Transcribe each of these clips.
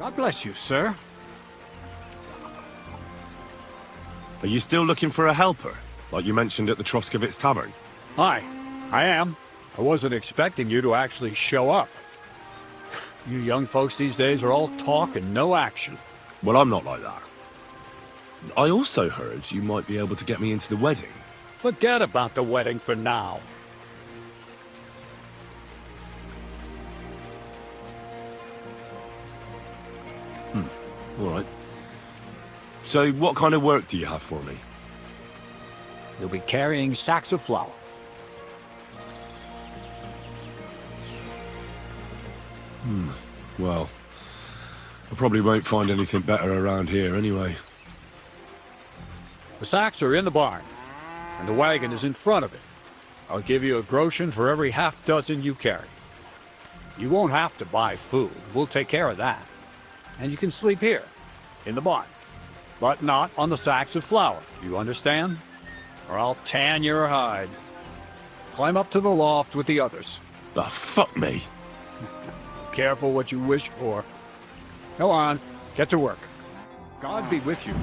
God bless you, sir. Are you still looking for a helper, like you mentioned at the Troskovitz Tavern? Hi, I am. I wasn't expecting you to actually show up. You young folks these days are all talk and no action. Well, I'm not like that. I also heard you might be able to get me into the wedding. Forget about the wedding for now. All right. So, what kind of work do you have for me? You'll be carrying sacks of flour. Well, I probably won't find anything better around here anyway. The sacks are in the barn, and the wagon is in front of it. I'll give you a groschen for every half dozen you carry. You won't have to buy food. We'll take care of that. And you can sleep here, in the barn. But not on the sacks of flour, you understand? Or I'll tan your hide. Climb up to the loft with the others. Ah, fuck me. Careful what you wish for. Go on, get to work. God be with you.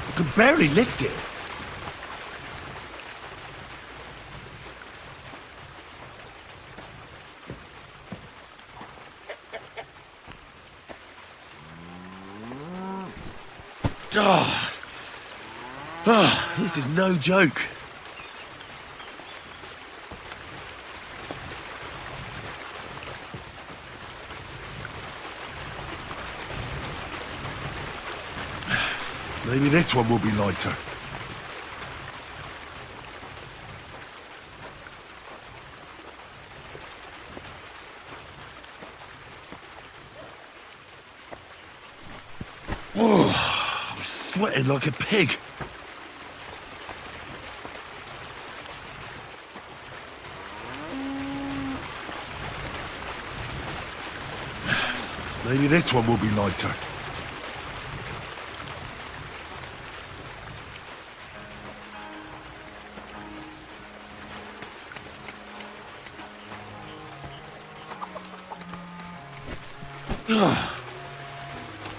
I can barely lift it. This is no joke. Maybe this one will be lighter. Oh, I'm sweating like a pig. Maybe this one will be lighter.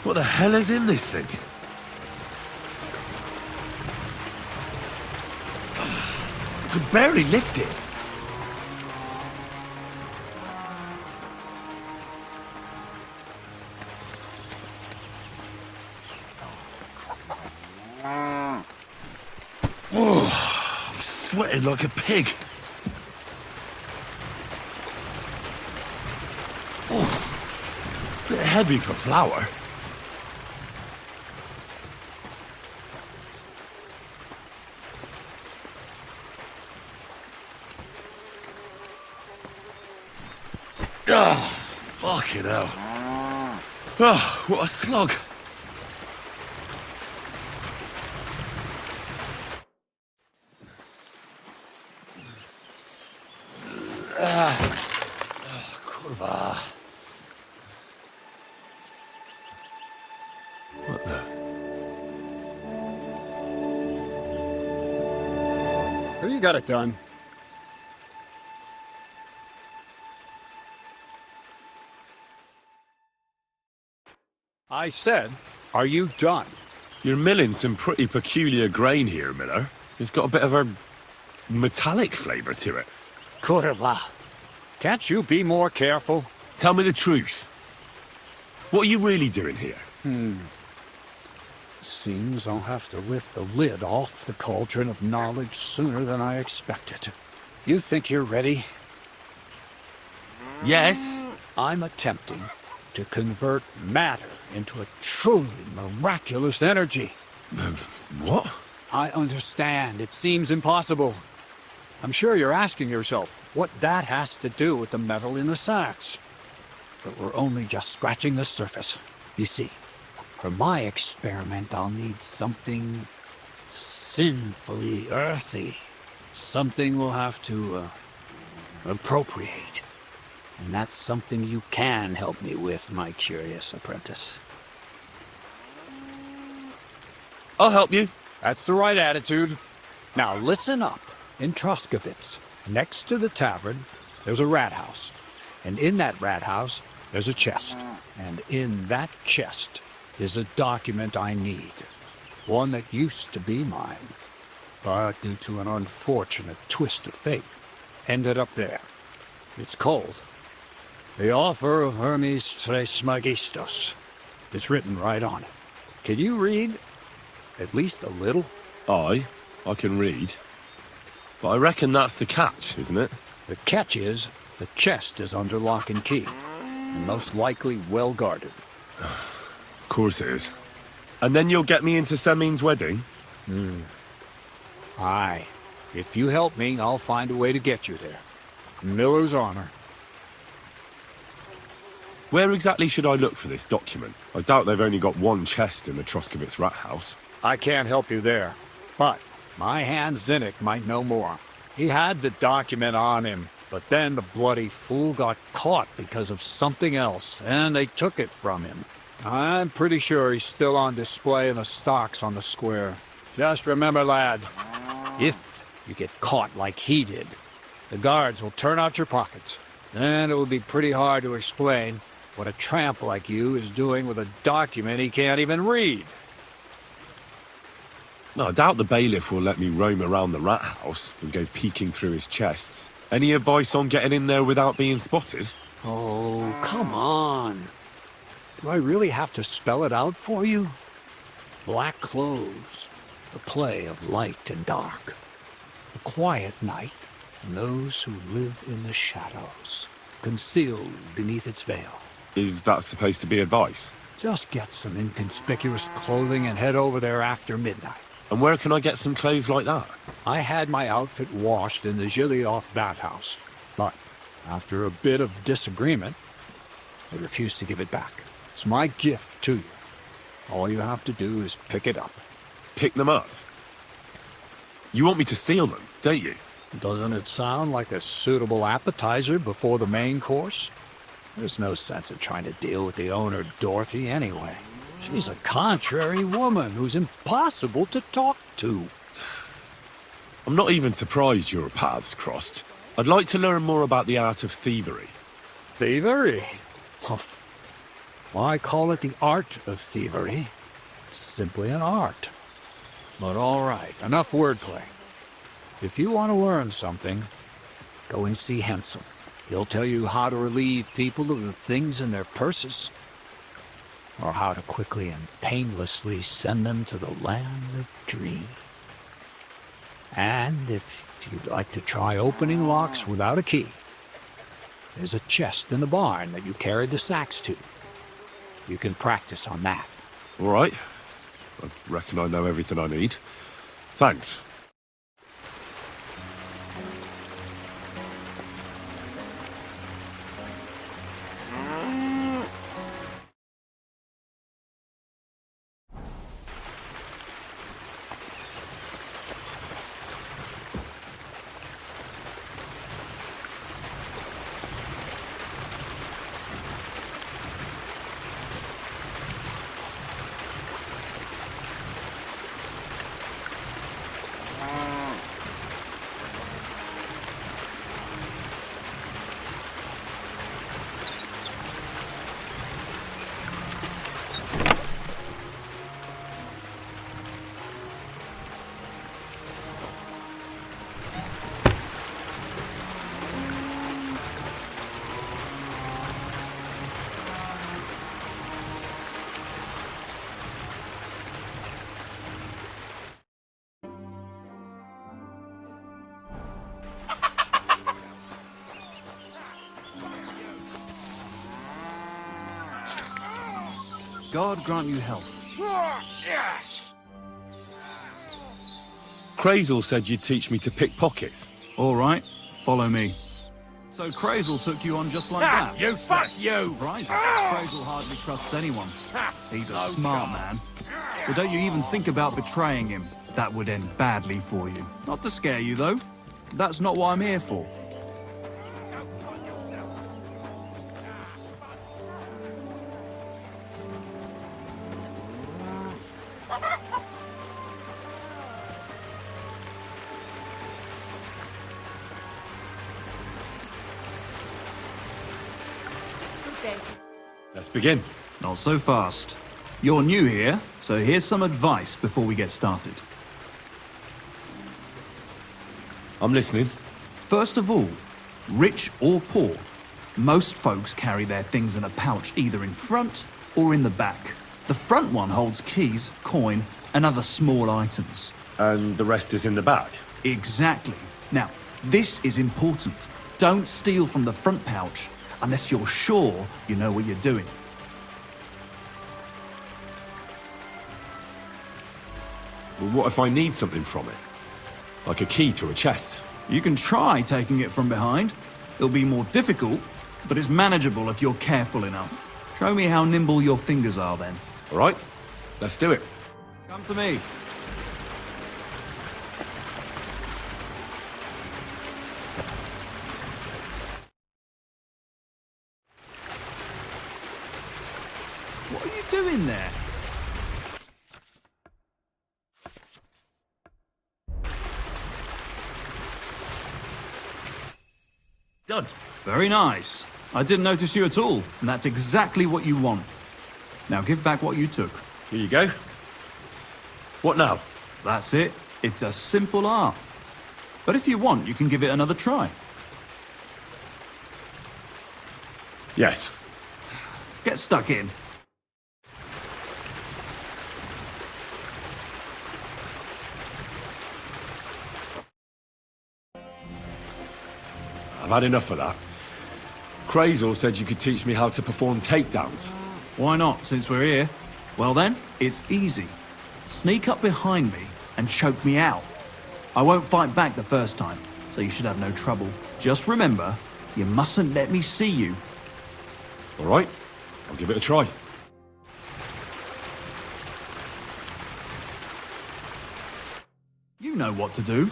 What the hell is in this thing? I can barely lift it. Oh, I'm sweating like a pig. Bit heavy for flour. Fucking hell. Oh, what a slog. Kurwa. What the? So you got it done. I said, are you done? You're milling some pretty peculiar grain here, Miller. It's got a bit of a metallic flavour to it. Kurwa. Can't you be more careful? Tell me the truth. What are you really doing here? Seems I'll have to lift the lid off the cauldron of knowledge sooner than I expected. You think you're ready? Yes. I'm attempting to convert matter into a truly miraculous energy. What? I understand. It seems impossible. I'm sure you're asking yourself what that has to do with the metal in the sacks. but we're only just scratching the surface. You see, for my experiment, I'll need something sinfully earthy. Something we'll have to, appropriate. And that's something you can help me with, my curious apprentice. I'll help you. That's the right attitude. Now listen up. In Truskovitz, next to the tavern, there's a rat house. And in that rat house, there's a chest. And in that chest is a document I need. One that used to be mine. But due to an unfortunate twist of fate, ended up there. It's called The Offer of Hermes Trismegistos. It's written right on it. Can you read? At least a little? I can read. But I reckon that's the catch, isn't it? The catch is, the chest is under lock and key. And most likely well guarded. Of course it is. And then you'll get me into Semin's wedding? Aye. If you help me, I'll find a way to get you there. Miller's honor. Where exactly should I look for this document? I doubt they've only got one chest in the Troskovitz rat house. I can't help you there. But my hand Zinnik might know more. He had the document on him, but then the bloody fool got caught because of something else, and they took it from him. I'm pretty sure he's still on display in the stocks on the square. Just remember, lad, if you get caught like he did, the guards will turn out your pockets. Then it will be pretty hard to explain what a tramp like you is doing with a document he can't even read. No, I doubt the bailiff will let me roam around the rat house and go peeking through his chests. Any advice on getting in there without being spotted? Oh, come on. Do I really have to spell it out for you? Black clothes, the play of light and dark. The quiet night, and those who live in the shadows, concealed beneath its veil. Is that supposed to be advice? Just get some inconspicuous clothing and head over there after midnight. And where can I get some clothes like that? I had my outfit washed in the Gilioth bathhouse, but after a bit of disagreement, they refused to give it back. It's my gift to you. All you have to do is pick it up. Pick them up? You want me to steal them, don't you? Doesn't it sound like a suitable appetizer before the main course? There's no sense in trying to deal with the owner, Dorothy, anyway. She's a contrary woman who's impossible to talk to. I'm not even surprised your paths crossed. I'd like to learn more about the art of thievery. Thievery? Why call it the art of thievery? It's simply an art. But all right, enough wordplay. If you want to learn something, go and see Hensel. He'll tell you how to relieve people of the things in their purses, or how to quickly and painlessly send them to the land of dreams. And if you'd like to try opening locks without a key, there's a chest in the barn that you carried the sacks to. You can practice on that. All right. I reckon I know everything I need. Thanks. God grant you health. Crazel said you'd teach me to pick pockets. All right, follow me. So Crazel took you on just like that? You fuck you! Surprising. Crazel hardly trusts anyone. He's a smart man. So don't you even think about betraying him. That would end badly for you. Not to scare you, though. That's not what I'm here for. Let's begin. Not so fast. You're new here, so here's some advice before we get started. I'm listening. First of all, rich or poor, most folks carry their things in a pouch either in front or in the back. The front one holds keys, coin, and other small items. And the rest is in the back. Exactly. Now, this is important. Don't steal from the front pouch unless you're sure you know what you're doing. Well, what if I need something from it? Like a key to a chest? You can try taking it from behind. It'll be more difficult, but it's manageable if you're careful enough. Show me how nimble your fingers are then. All right, let's do it. Come to me. What are you doing there? Done. Very nice. I didn't notice you at all, and that's exactly what you want. Now give back what you took. Here you go. What now? That's it. It's a simple art. But if you want, you can give it another try. Yes. Get stuck in. I've had enough of that. Crazel said you could teach me how to perform takedowns. Why not, since we're here? Well then, it's easy. Sneak up behind me and choke me out. I won't fight back the first time, so you should have no trouble. Just remember, you mustn't let me see you. All right, I'll give it a try. You know what to do.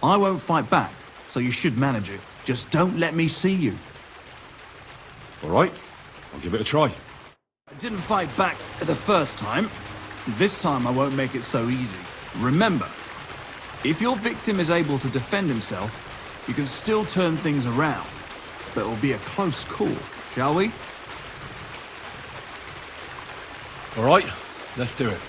I won't fight back, so you should manage it. Just don't let me see you. All right, I'll give it a try. I didn't fight back the first time. This time I won't make it so easy. Remember, if your victim is able to defend himself, you can still turn things around. But it'll be a close call, shall we? All right, let's do it.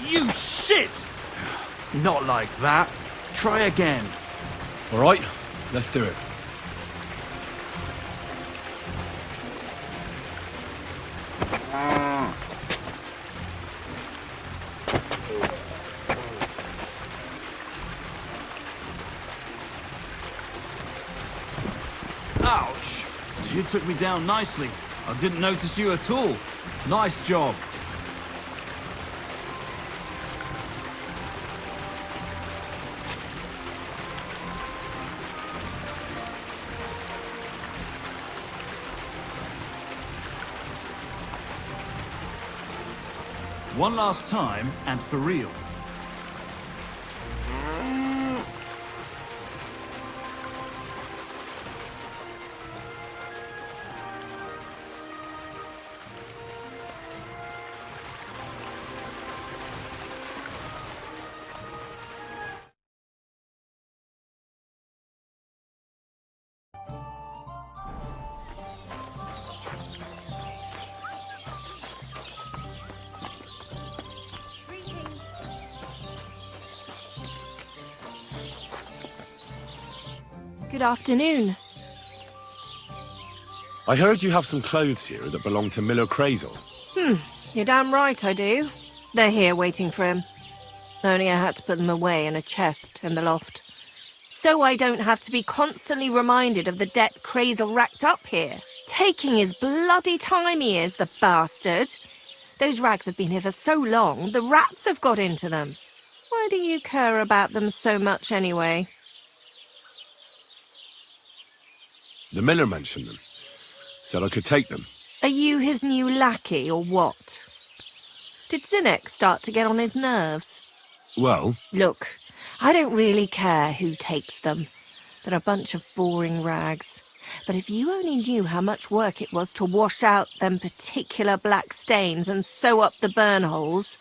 You shit! Not like that. Try again. All right, let's do it. Ouch! You took me down nicely. I didn't notice you at all. Nice job. One last time, and for real. Good afternoon. I heard you have some clothes here that belong to Miller Crazel. You're damn right I do. They're here waiting for him. Only I had to put them away in a chest in the loft. So I don't have to be constantly reminded of the debt Crazel racked up here. Taking his bloody time he is, the bastard. Those rags have been here for so long, the rats have got into them. Why do you care about them so much anyway? The miller mentioned them. Said I could take them. Are you his new lackey or what? Did Zinnek start to get on his nerves? Well, Look, I don't really care who takes them. They're a bunch of boring rags. But if you only knew how much work it was to wash out them particular black stains and sew up the burn holes,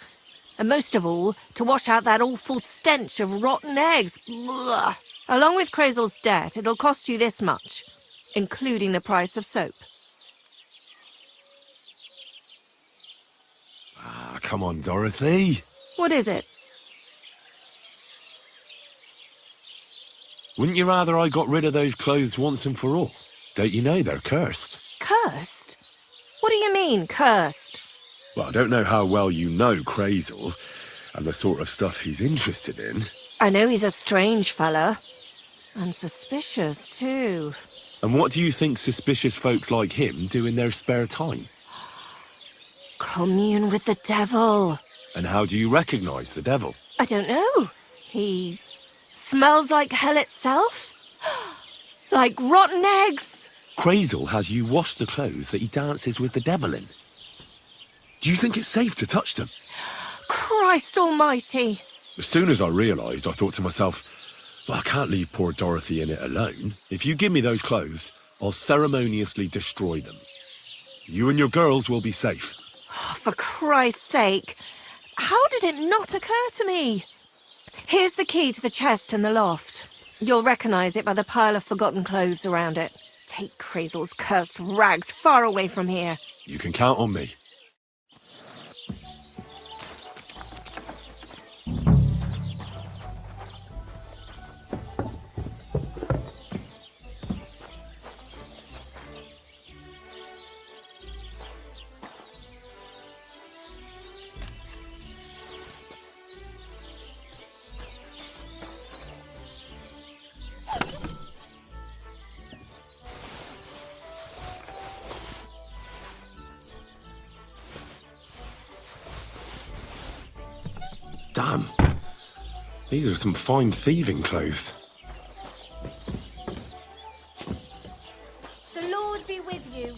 and most of all, to wash out that awful stench of rotten eggs, blah. Along with Crazel's debt, it'll cost you this much, including the price of soap. ah, come on, Dorothy. What is it? Wouldn't you rather I got rid of those clothes once and for all? Don't you know they're cursed? Cursed? What do you mean, cursed? Well, I don't know how well you know Crazel and the sort of stuff he's interested in. I know he's a strange fella. And suspicious, too. And what do you think suspicious folks like him do in their spare time? Commune with the devil. And how do you recognise the devil? I don't know. He smells like hell itself? Like rotten eggs? Crazel has you wash the clothes that he dances with the devil in. Do you think it's safe to touch them? Christ almighty. As soon as I realised, I thought to myself, well, I can't leave poor Dorothy in it alone. If you give me those clothes, I'll ceremoniously destroy them. You and your girls will be safe. Oh, for Christ's sake. How did it not occur to me? Here's the key to the chest in the loft. You'll recognise it by the pile of forgotten clothes around it. Take Crazel's cursed rags far away from here. You can count on me. Damn. These are some fine thieving clothes. The Lord be with you.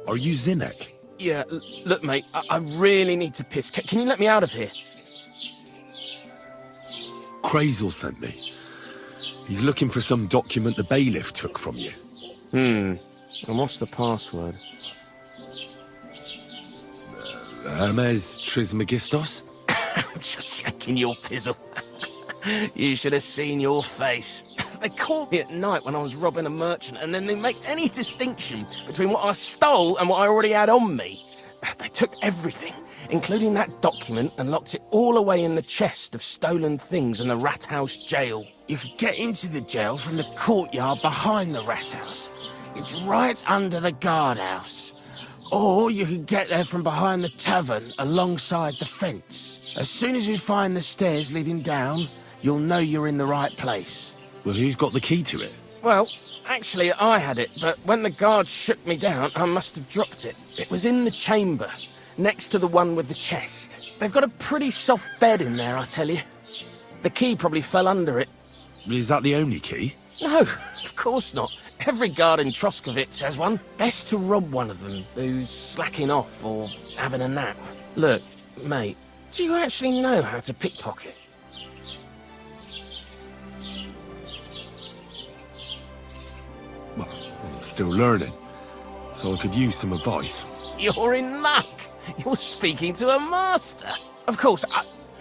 Are you Zinnek? Yeah, look, mate, I really need to piss. Can you let me out of here? Crazel sent me. He's looking for some document the bailiff took from you. And what's the password? Hermes Trismegistos? I'm just shaking your pizzle. You should have seen your face. They caught me at night when I was robbing a merchant, and then they make any distinction between what I stole and what I already had on me. They took everything, including that document, and locked it all away in the chest of stolen things in the rat house jail. You could get into the jail from the courtyard behind the rat house. It's right under the guardhouse. Or you could get there from behind the tavern alongside the fence. As soon as you find the stairs leading down, you'll know you're in the right place. Well, who's got the key to it? Well, actually, I had it, but when the guards shook me down, I must have dropped it. It was in the chamber, next to the one with the chest. They've got a pretty soft bed in there, I tell you. The key probably fell under it. Is that the only key? No, of course not. Every guard in Troskovitz has one. Best to rob one of them who's slacking off or having a nap. Look, mate, do you actually know how to pickpocket? Well, I'm still learning, so I could use some advice. You're in luck. You're speaking to a master. Of course,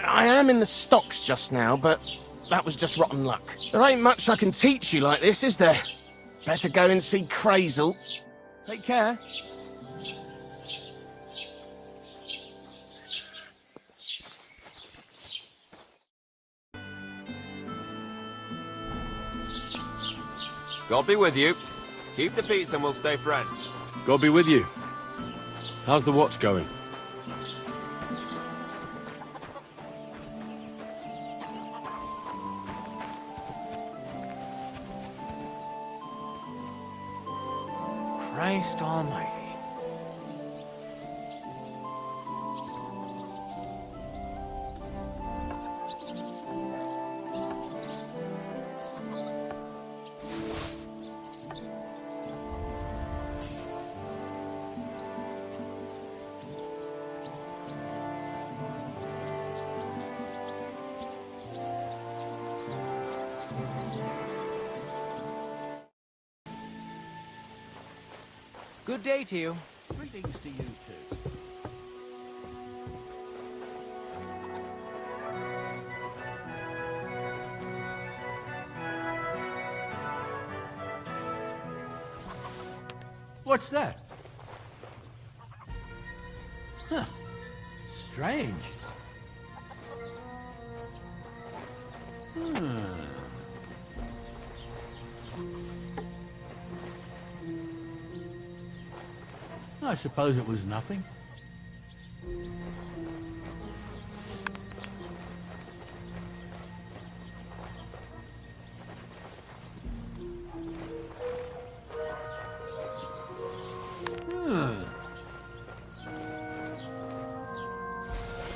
I am in the stocks just now, but that was just rotten luck. There ain't much I can teach you like this, is there? Better go and see Crazel. Take care. God be with you. Keep the peace and we'll stay friends. God be with you. How's the watch going? Christ almighty. Good day to you. Greetings to you too. What's that? Huh. Strange. I suppose it was nothing.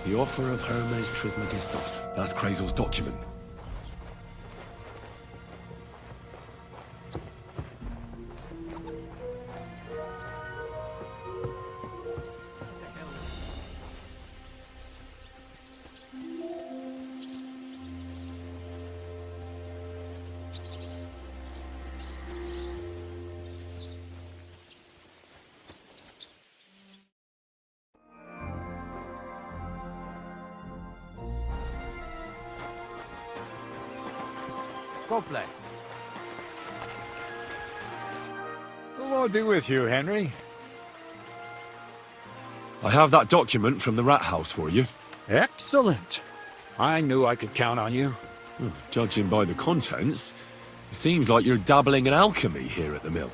The offer of Hermes Trismegistos. That's Krazel's document. God bless. The Lord be with you, Henry. I have that document from the rat house for you. Excellent. I knew I could count on you. Judging by the contents, it seems like you're dabbling in alchemy here at the mill.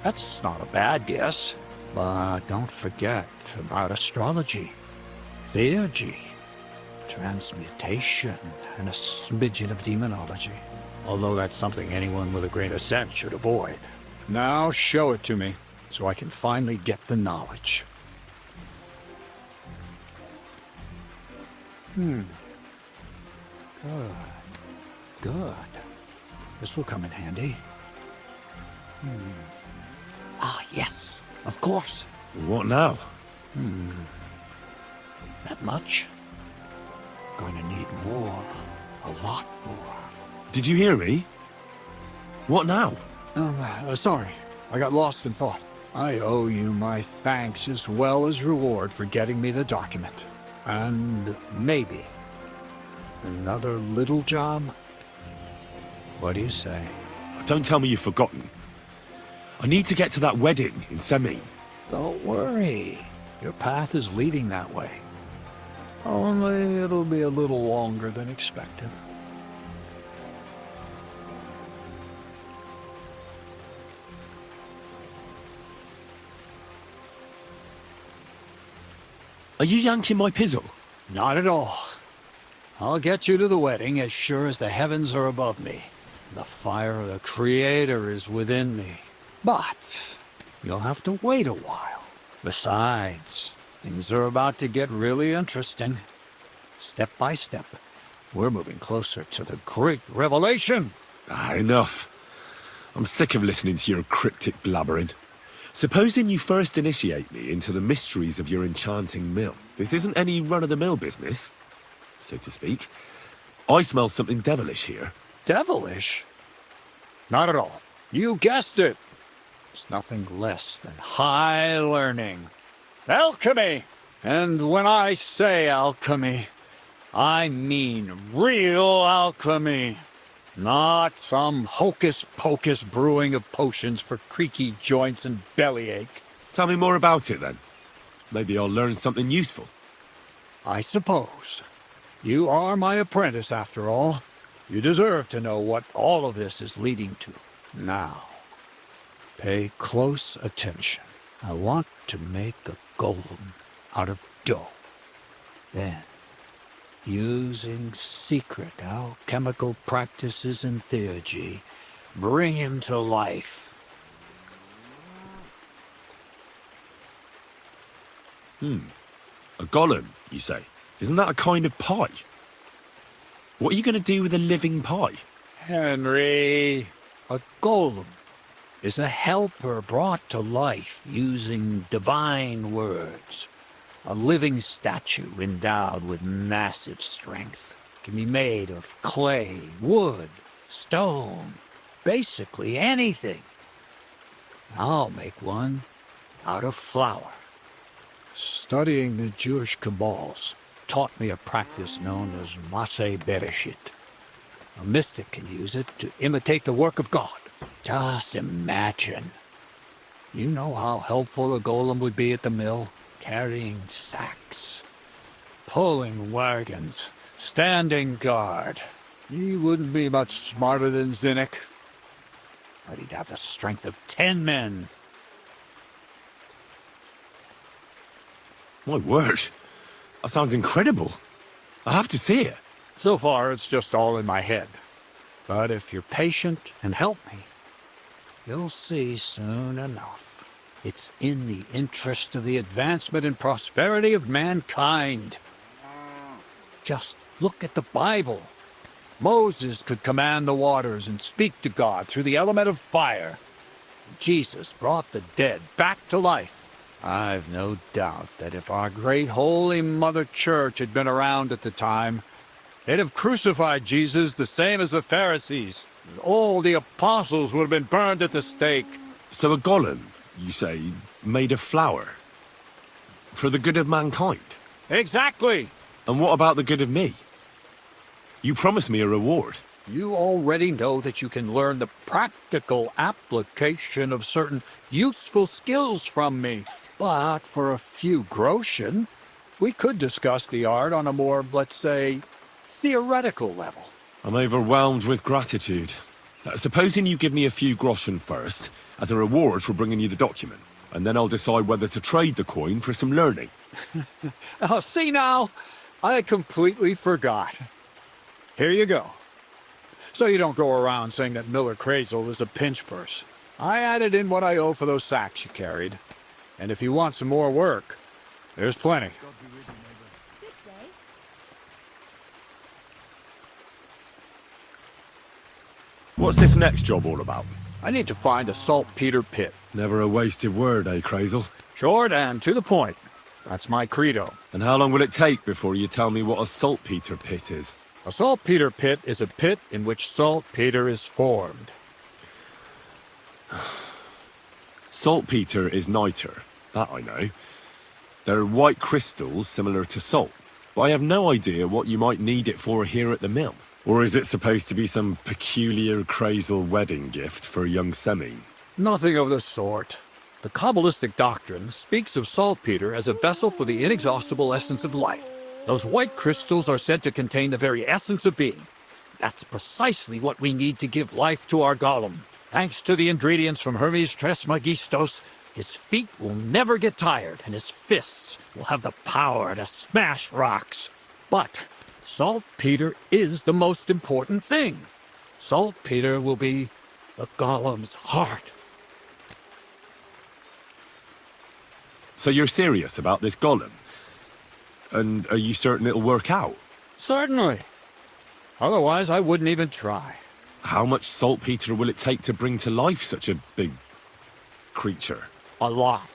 That's not a bad guess. But don't forget about astrology, theurgy, transmutation, and a smidgen of demonology. Although that's something anyone with a grain of sense should avoid. Now show it to me, so I can finally get the knowledge. Good. Good. This will come in handy. Ah, yes. Of course. What now? That much? Gonna need more. A lot more. Did you hear me? What now? Sorry. I got lost in thought. I owe you my thanks as well as reward for getting me the document. And maybe another little job? What do you say? Don't tell me you've forgotten. I need to get to that wedding in Semin. Don't worry. Your path is leading that way. Only it'll be a little longer than expected. Are you yanking my pizzle? Not at all. I'll get you to the wedding as sure as the heavens are above me. The fire of the Creator is within me. But you'll have to wait a while. Besides, things are about to get really interesting. Step by step, we're moving closer to the great revelation. Enough. I'm sick of listening to your cryptic blabbering. Supposing you first initiate me into the mysteries of your enchanting mill. This isn't any run-of-the-mill business, so to speak. I smell something devilish here. Devilish? Not at all. You guessed it. It's nothing less than high learning. Alchemy! And when I say alchemy, I mean real alchemy. Not some hocus-pocus brewing of potions for creaky joints and bellyache. Tell me more about it, then. Maybe I'll learn something useful. I suppose. You are my apprentice, after all. You deserve to know what all of this is leading to. Now, Pay close attention. I want to make a golem out of dough. Then, using secret alchemical practices and theurgy, bring him to life. A golem, you say? Isn't that a kind of pie? What are you going to do with a living pie? Henry, a golem is a helper brought to life using divine words. A living statue endowed with massive strength. Can be made of clay, wood, stone, basically anything. I'll make one out of flour. Studying the Jewish Kabbals taught me a practice known as Maseh Bereshit. A mystic can use it to imitate the work of God. Just imagine. You know how helpful a golem would be at the mill? Carrying sacks, pulling wagons, standing guard. He wouldn't be much smarter than Zinnik, but he'd have the strength of 10 men. My word. That sounds incredible. I have to see it. So far, it's just all in my head. But if you're patient and help me, you'll see soon enough. It's in the interest of the advancement and prosperity of mankind. Just look at the Bible. Moses could command the waters and speak to God through the element of fire. Jesus brought the dead back to life. I've no doubt that if our great Holy Mother Church had been around at the time, they'd have crucified Jesus the same as the Pharisees. All the apostles would have been burned at the stake. So a golem, you say, made of flour? For the good of mankind? Exactly! And what about the good of me? You promised me a reward. You already know that you can learn the practical application of certain useful skills from me. But for a few groschen, we could discuss the art on a more, let's say, theoretical level. I'm overwhelmed with gratitude. Supposing you give me a few groschen first, as a reward for bringing you the document, and then I'll decide whether to trade the coin for some learning. Oh, see now, I completely forgot. Here you go. So you don't go around saying that Miller Crazel is a pinch purse. I added in what I owe for those sacks you carried. And if you want some more work, there's plenty. What's this next job all about? I need to find a saltpeter pit. Never a wasted word, eh, Crazel? Short and to the point. That's my credo. And how long will it take before you tell me what a saltpeter pit is? A saltpeter pit is a pit in which saltpeter is formed. Saltpeter is niter, that I know. They're white crystals similar to salt, but I have no idea what you might need it for here at the mill. Or is it supposed to be some peculiar Crazel wedding gift for young Semine? Nothing of the sort. The Kabbalistic doctrine speaks of saltpeter as a vessel for the inexhaustible essence of life. Those white crystals are said to contain the very essence of being. That's precisely what we need to give life to our golem. Thanks to the ingredients from Hermes Trismegistos, his feet will never get tired, and his fists will have the power to smash rocks. But saltpeter is the most important thing. Saltpeter will be the golem's heart. So you're serious about this golem? And are you certain it'll work out? Certainly. Otherwise, I wouldn't even try. How much saltpeter will it take to bring to life such a big creature? A lot.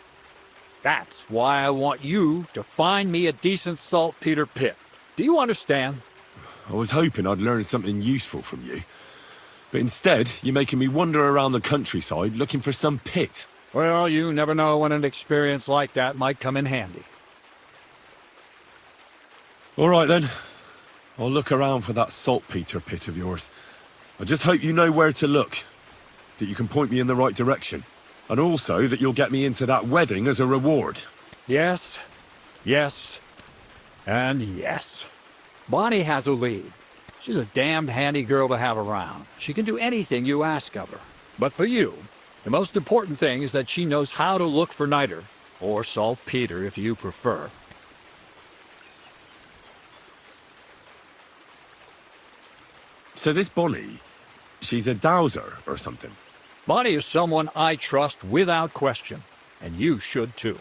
That's why I want you to find me a decent saltpeter pit. Do you understand? I was hoping I'd learn something useful from you. But instead, you're making me wander around the countryside looking for some pit. Well, you never know when an experience like that might come in handy. All right, then. I'll look around for that saltpeter pit of yours. I just hope you know where to look, that you can point me in the right direction, and also that you'll get me into that wedding as a reward. Yes, yes, and yes. Bonnie has a lead. She's a damned handy girl to have around. She can do anything you ask of her. But for you, The most important thing is that she knows how to look for niter, or saltpeter if you prefer. So this Bonnie, she's a dowser or something? Bonnie is someone I trust without question, and you should too.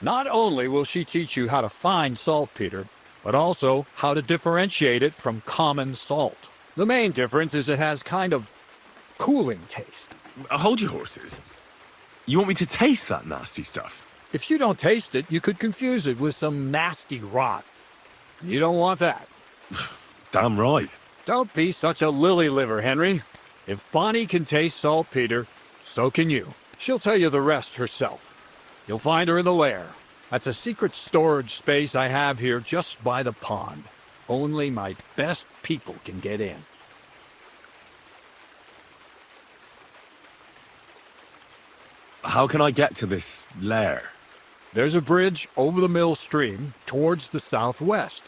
Not only will she teach you how to find saltpeter, but also how to differentiate it from common salt. The main difference is it has kind of cooling taste. Hold your horses. You want me to taste that nasty stuff? If you don't taste it, you could confuse it with some nasty rot. You don't want that. Damn right. Don't be such a lily liver, Henry. If Bonnie can taste saltpeter, so can you. She'll tell you the rest herself. You'll find her in the lair. That's a secret storage space I have here just by the pond. Only my best people can get in. How can I get to this lair? There's a bridge over the mill stream towards the southwest.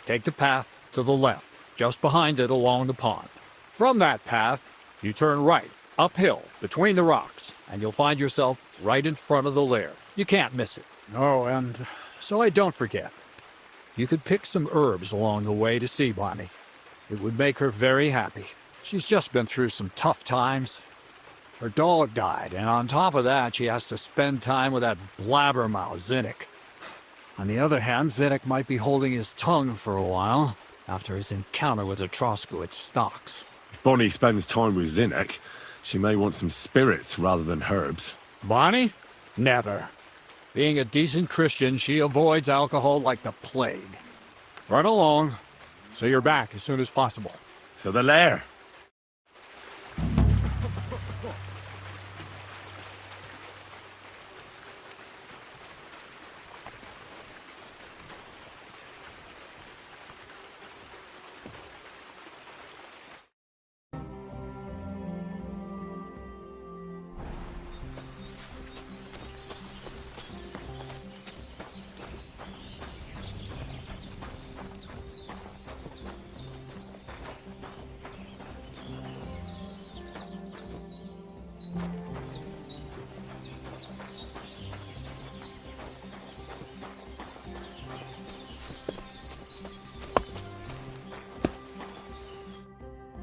Take the path to the left, just behind it along the pond. From that path, you turn right, uphill, between the rocks, and you'll find yourself right in front of the lair. You can't miss it. Oh, and so I don't forget. You could pick some herbs along the way to see Bonnie. It would make her very happy. She's just been through some tough times. Her dog died, and on top of that, she has to spend time with that blabbermouth, Zinnik. On the other hand, Zinnik might be holding his tongue for a while after his encounter with the Troskowitz stocks. If Bonnie spends time with Zinnik, she may want some spirits rather than herbs. Bonnie? Never. Being a decent Christian, she avoids alcohol like the plague. Run along, so you're back as soon as possible. So the lair.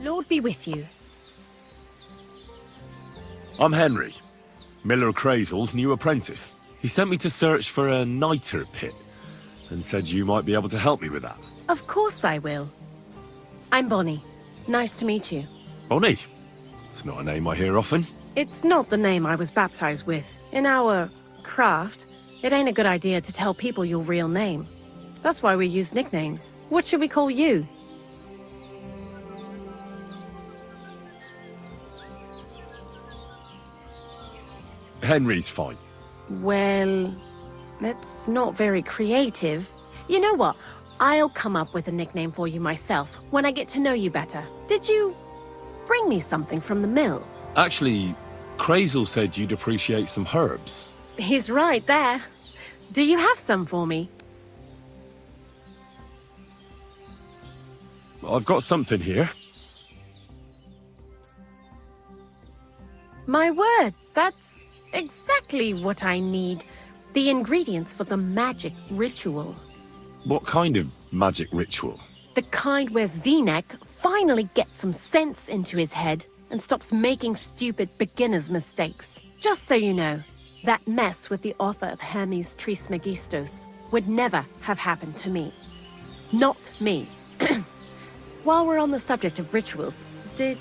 Lord be with you. I'm Henry, Miller Crazel's new apprentice. He sent me to search for a niter pit and said you might be able to help me with that. Of course I will. I'm Bonnie. Nice to meet you. Bonnie? It's not a name I hear often. It's not the name I was baptized with. In our craft, it ain't a good idea to tell people your real name. That's why we use nicknames. What should we call you? Henry's fine. Well, that's not very creative. You know what? I'll come up with a nickname for you myself when I get to know you better. Did you bring me something from the mill? Actually, Crazel said you'd appreciate some herbs. He's right there. Do you have some for me? I've got something here. My word, that's exactly what I need. The ingredients for the magic ritual. What kind of magic ritual? The kind where Zinnik finally gets some sense into his head and stops making stupid beginner's mistakes. Just so you know, that mess with the author of Hermes Trismegistos would never have happened to me. Not me. While we're on the subject of rituals, did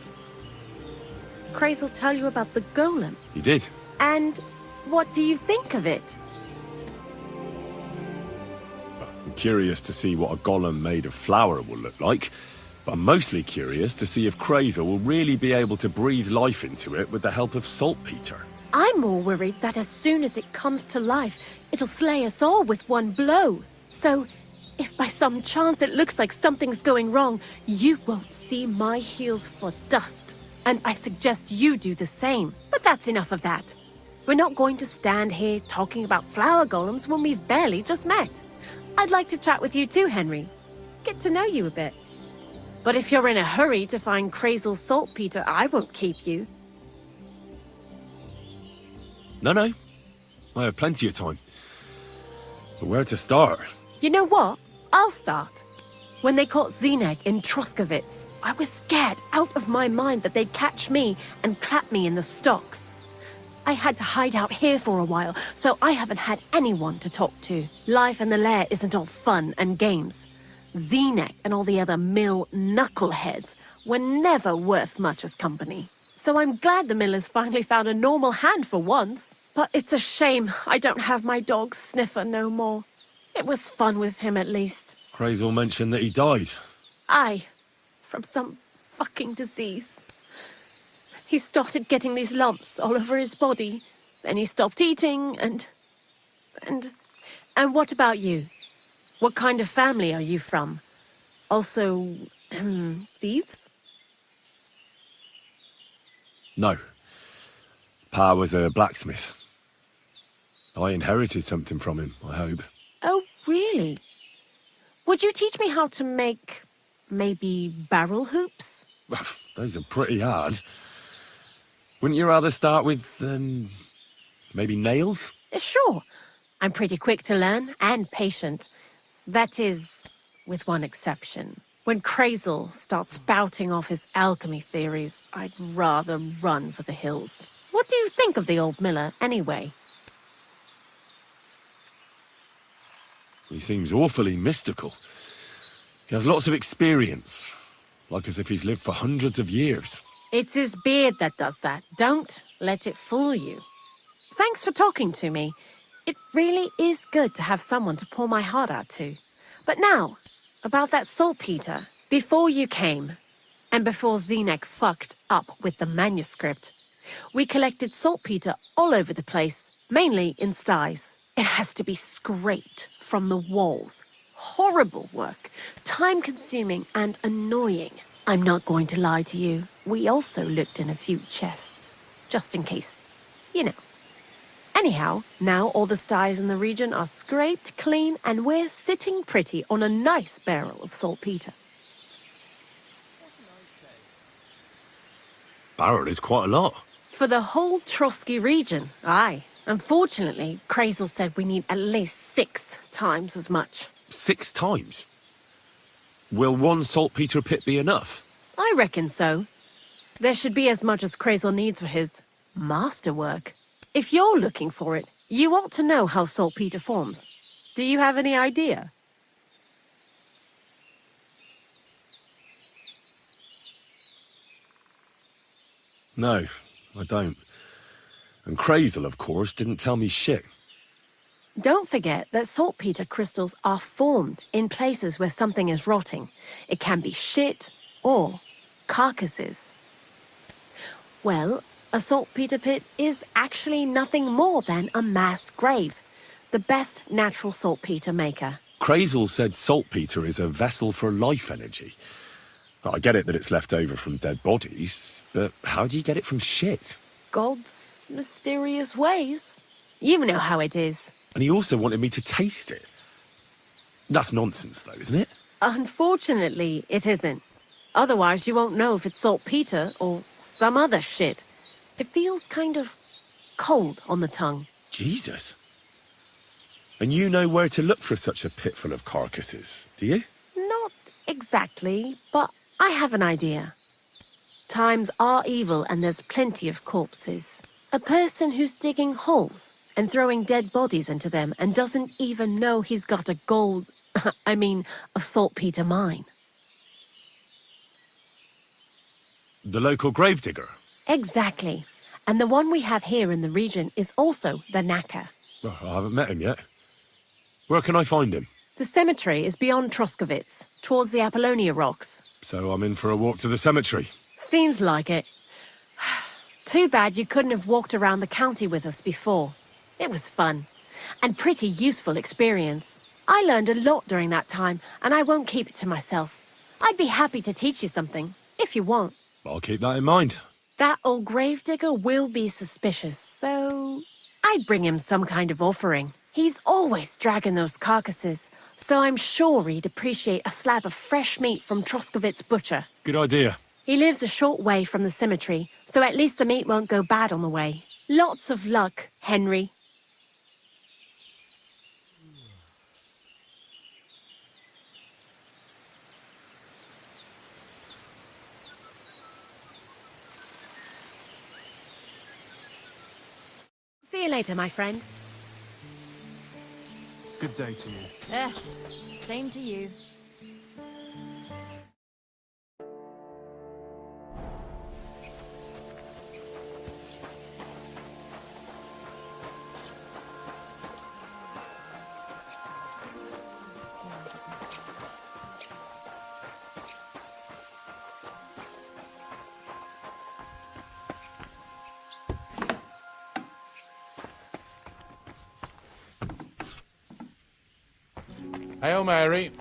Crazel tell you about the golem? He did. And what do you think of it? I'm curious to see what a golem made of flour will look like, but I'm mostly curious to see if Crazel will really be able to breathe life into it with the help of saltpeter. I'm more worried that as soon as it comes to life, it'll slay us all with one blow. So, if by some chance it looks like something's going wrong, you won't see my heels for dust. And I suggest you do the same. But that's enough of that. We're not going to stand here talking about flower golems when we've barely just met. I'd like to chat with you too, Henry. Get to know you a bit. But if you're in a hurry to find Crazel's saltpeter, I won't keep you. No. I have plenty of time. But where to start? You know what? I'll start. When they caught Zineg in Troskovitz, I was scared out of my mind that they'd catch me and clap me in the stocks. I had to hide out here for a while, so I haven't had anyone to talk to. Life in the lair isn't all fun and games. Zineg and all the other mill knuckleheads were never worth much as company. So I'm glad the millers finally found a normal hand for once. But it's a shame I don't have my dog Sniffer no more. It was fun with him at least. Crazel mentioned that he died. Aye, from some fucking disease. He started getting these lumps all over his body. Then he stopped eating and what about you? What kind of family are you from? Also, thieves? No. Pa was a blacksmith. I inherited something from him, I hope. Oh, really? Would you teach me how to make, maybe, barrel hoops? Those are pretty hard. Wouldn't you rather start with, maybe nails? Sure. I'm pretty quick to learn and patient. That is, with one exception. When Crazel starts spouting off his alchemy theories, I'd rather run for the hills. What do you think of the old miller, anyway? He seems awfully mystical. He has lots of experience, like as if he's lived for hundreds of years. It's his beard that does that. Don't let it fool you. Thanks for talking to me. It really is good to have someone to pour my heart out to. But now, about that saltpeter. Before you came, and before Zineg fucked up with the manuscript, we collected saltpeter all over the place, mainly in sties. It has to be scraped from the walls. Horrible work, time-consuming and annoying. I'm not going to lie to you. We also looked in a few chests, just in case. You know. Anyhow, now all the sties in the region are scraped clean and we're sitting pretty on a nice barrel of saltpeter. Barrel is quite a lot. For the whole Trotsky region, aye. Unfortunately, Crazel said we need at least 6 times as much. 6 times? Will one saltpeter pit be enough? I reckon so. There should be as much as Crazel needs for his masterwork. If you're looking for it, you ought to know how saltpeter forms. Do you have any idea? No, I don't. And Crazel, of course, didn't tell me shit. Don't forget that saltpeter crystals are formed in places where something is rotting. It can be shit or carcasses. Well, a saltpeter pit is actually nothing more than a mass grave. The best natural saltpeter maker. Crazel said saltpeter is a vessel for life energy. I get it that it's left over from dead bodies, but how do you get it from shit? God's mysterious ways. You know how it is. And he also wanted me to taste it. That's nonsense, though, isn't it? Unfortunately, it isn't. Otherwise, you won't know if it's saltpeter or some other shit. It feels kind of cold on the tongue. Jesus. And you know where to look for such a pit full of carcasses, do you? Not exactly, but I have an idea. Times are evil and there's plenty of corpses. A person who's digging holes and throwing dead bodies into them and doesn't even know he's got a a saltpeter mine. The local gravedigger? Exactly. And the one we have here in the region is also the knacker. Well, I haven't met him yet. Where can I find him? The cemetery is beyond Troskovitz, towards the Apollonia rocks. So I'm in for a walk to the cemetery. Seems like it. Too bad you couldn't have walked around the county with us before. It was fun, and pretty useful experience. I learned a lot during that time, and I won't keep it to myself. I'd be happy to teach you something, if you want. I'll keep that in mind. That old gravedigger will be suspicious, so I'd bring him some kind of offering. He's always dragging those carcasses, so I'm sure he'd appreciate a slab of fresh meat from Troskovitz butcher. Good idea. He lives a short way from the cemetery, so at least the meat won't go bad on the way. Lots of luck, Henry. See you later, my friend. Good day to you. Same to you. Hail Mary.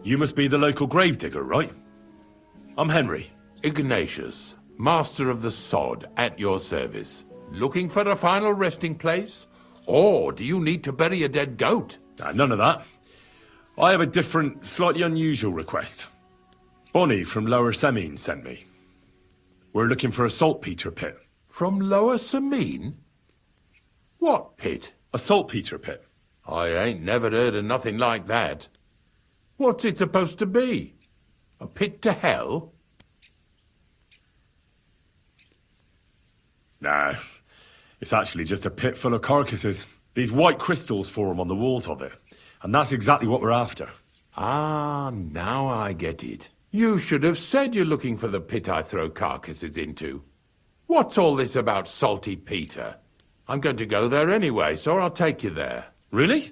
You must be the local gravedigger, right? I'm Henry. Ignatius, master of the sod, at your service. Looking for a final resting place? Or do you need to bury a dead goat? None of that. I have a different, slightly unusual request. Bonnie from Lower Semine sent me. We're looking for a saltpeter pit. From Lower Semine? What pit? A saltpeter pit. I ain't never heard of nothing like that. What's it supposed to be? A pit to hell? Nah, it's actually just a pit full of carcasses. These white crystals form on the walls of it. And that's exactly what we're after. Ah, now I get it. You should have said you're looking for the pit I throw carcasses into. What's all this about Salty Peter? I'm going to go there anyway, so I'll take you there. Really?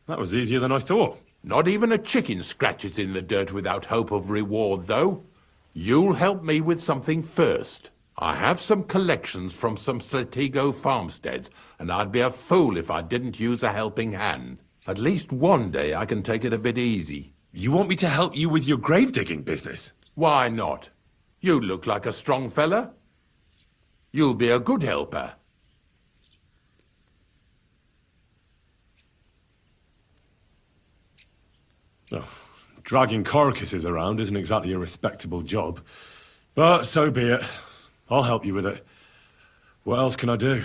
That was easier than I thought. Not even a chicken scratches in the dirt without hope of reward, though. You'll help me with something first. I have some collections from some Stratego farmsteads, and I'd be a fool if I didn't use a helping hand. At least one day I can take it a bit easy. You want me to help you with your grave digging business? Why not? You look like a strong fella. You'll be a good helper. Oh, dragging carcasses around isn't exactly a respectable job. But so be it. I'll help you with it. What else can I do?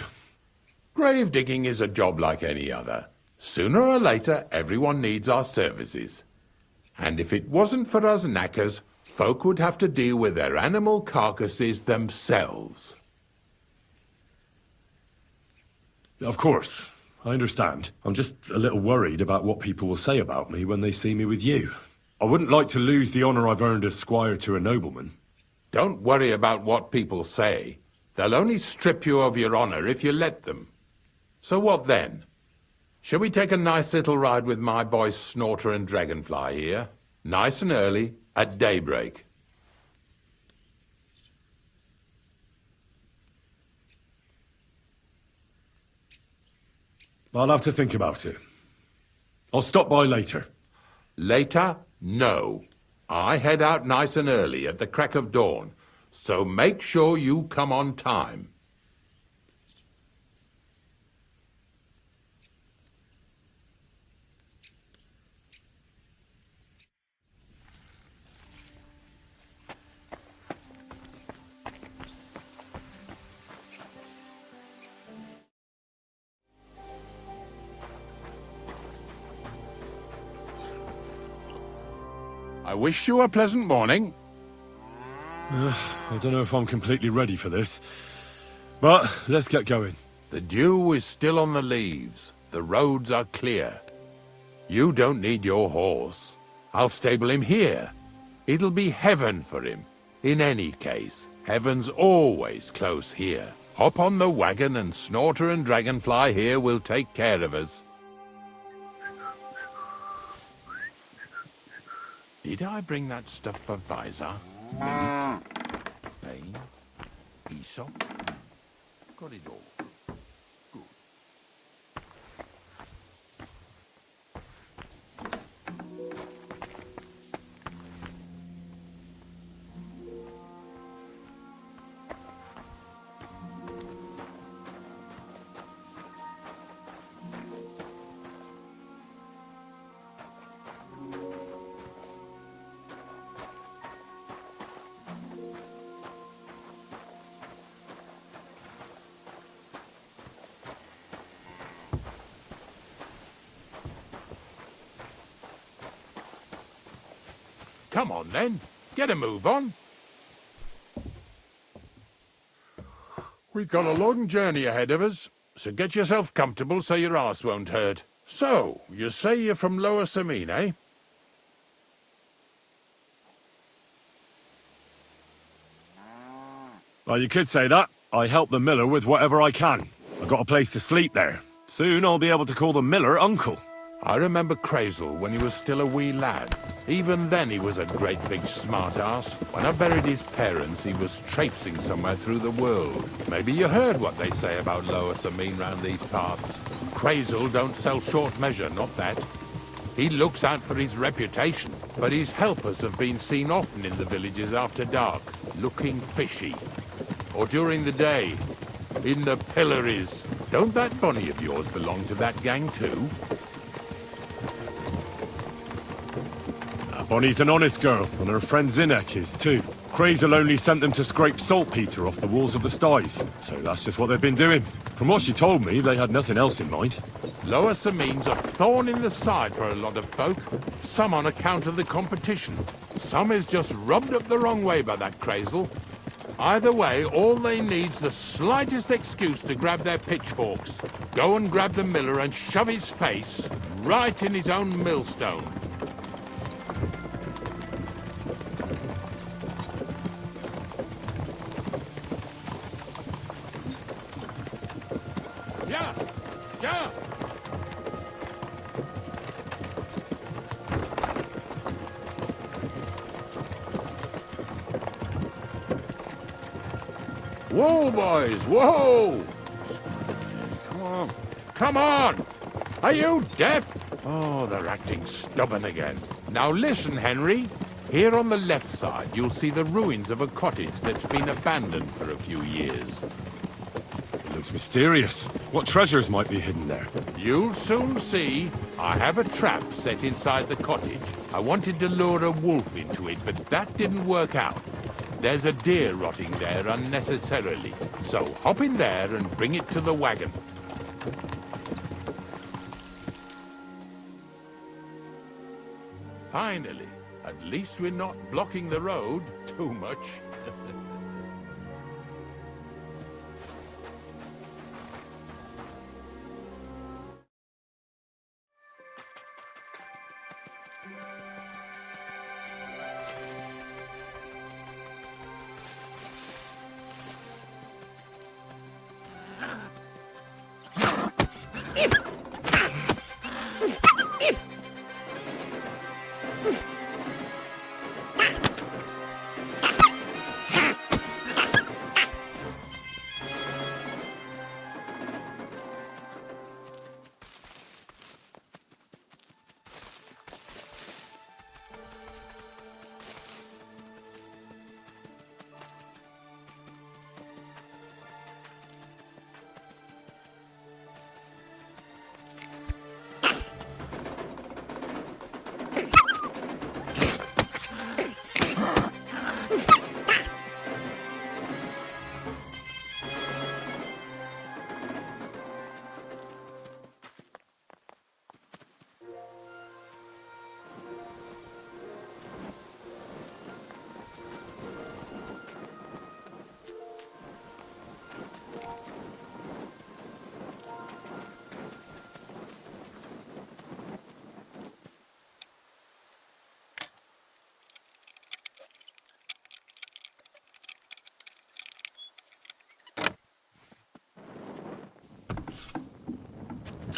Grave digging is a job like any other. Sooner or later, everyone needs our services. And if it wasn't for us knackers, folk would have to deal with their animal carcasses themselves. Of course, I understand. I'm just a little worried about what people will say about me when they see me with you. I wouldn't like to lose the honor I've earned as squire to a nobleman. Don't worry about what people say. They'll only strip you of your honor if you let them. So what then? Shall we take a nice little ride with my boys Snorter and Dragonfly here? Nice and early, at daybreak. I'll have to think about it. I'll stop by later. Later? No. I head out nice and early at the crack of dawn, so make sure you come on time. I wish you a pleasant morning. I don't know if I'm completely ready for this. But let's get going. The dew is still on the leaves. The roads are clear. You don't need your horse. I'll stable him here. It'll be heaven for him. In any case, heaven's always close here. Hop on the wagon and Snorter and Dragonfly here will take care of us. Did I bring that stuff for Visor? Mate? Bane? Aesop? Got it all. Good. Come on, then. Get a move on. We've got a long journey ahead of us, so get yourself comfortable so your arse won't hurt. So, you say you're from Lower Samine, eh? Well, you could say that. I help the miller with whatever I can. I've got a place to sleep there. Soon I'll be able to call the miller uncle. I remember Crazel when he was still a wee lad. Even then he was a great big smart-ass. When I buried his parents, he was traipsing somewhere through the world. Maybe you heard what they say about Lower Samine round these parts. Crazel don't sell short measure, not that. He looks out for his reputation, but his helpers have been seen often in the villages after dark, looking fishy. Or during the day, in the pillories. Don't that bunny of yours belong to that gang too? Bonnie's an honest girl, and her friend Zinnek is too. Crazel only sent them to scrape saltpeter off the walls of the sties, so that's just what they've been doing. From what she told me, they had nothing else in mind. Lower Samine's a thorn in the side for a lot of folk. Some on account of the competition. Some is just rubbed up the wrong way by that Crazel. Either way, all they need's the slightest excuse to grab their pitchforks. Go and grab the miller and shove his face right in his own millstone. Yeah! Yeah! Whoa, boys, whoa! Come on, come on! Are you deaf? Oh, they're acting stubborn again. Now listen, Henry. Here on the left side, you'll see the ruins of a cottage that's been abandoned for a few years. It looks mysterious. What treasures might be hidden there? You'll soon see. I have a trap set inside the cottage. I wanted to lure a wolf into it, but that didn't work out. There's a deer rotting there unnecessarily. So hop in there and bring it to the wagon. Finally. At least we're not blocking the road too much.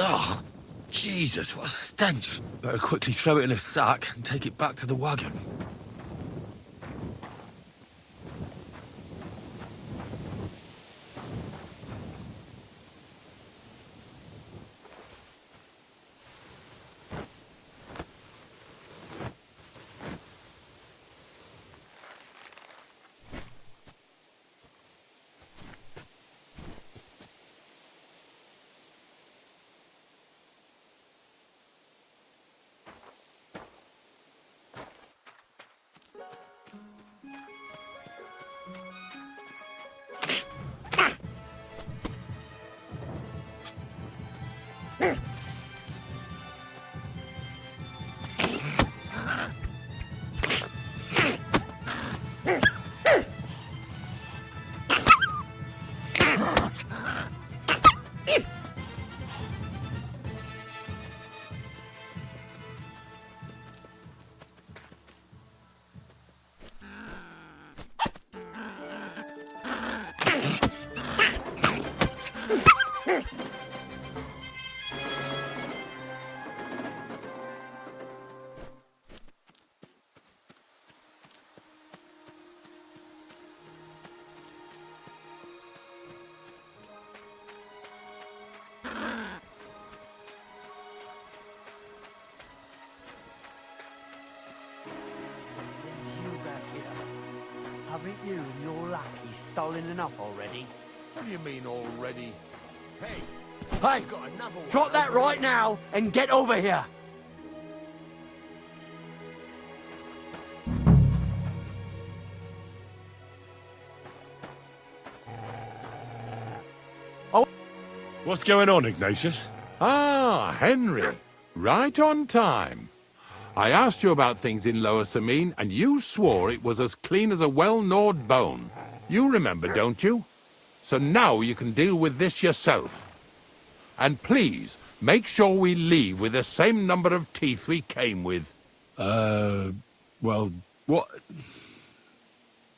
Oh, Jesus, what a stench. Better quickly throw it in a sack and take it back to the wagon. Haven't you and your lackey stolen enough already? What do you mean already? Hey, Hey, Got another one. drop that right now and get over here. What's going on, Ignatius? Ah, Henry. Right on time. I asked you about things in Lower Samine, and you swore it was as clean as a well-gnawed bone. You remember, don't you? So now you can deal with this yourself. And please, make sure we leave with the same number of teeth we came with. Well, what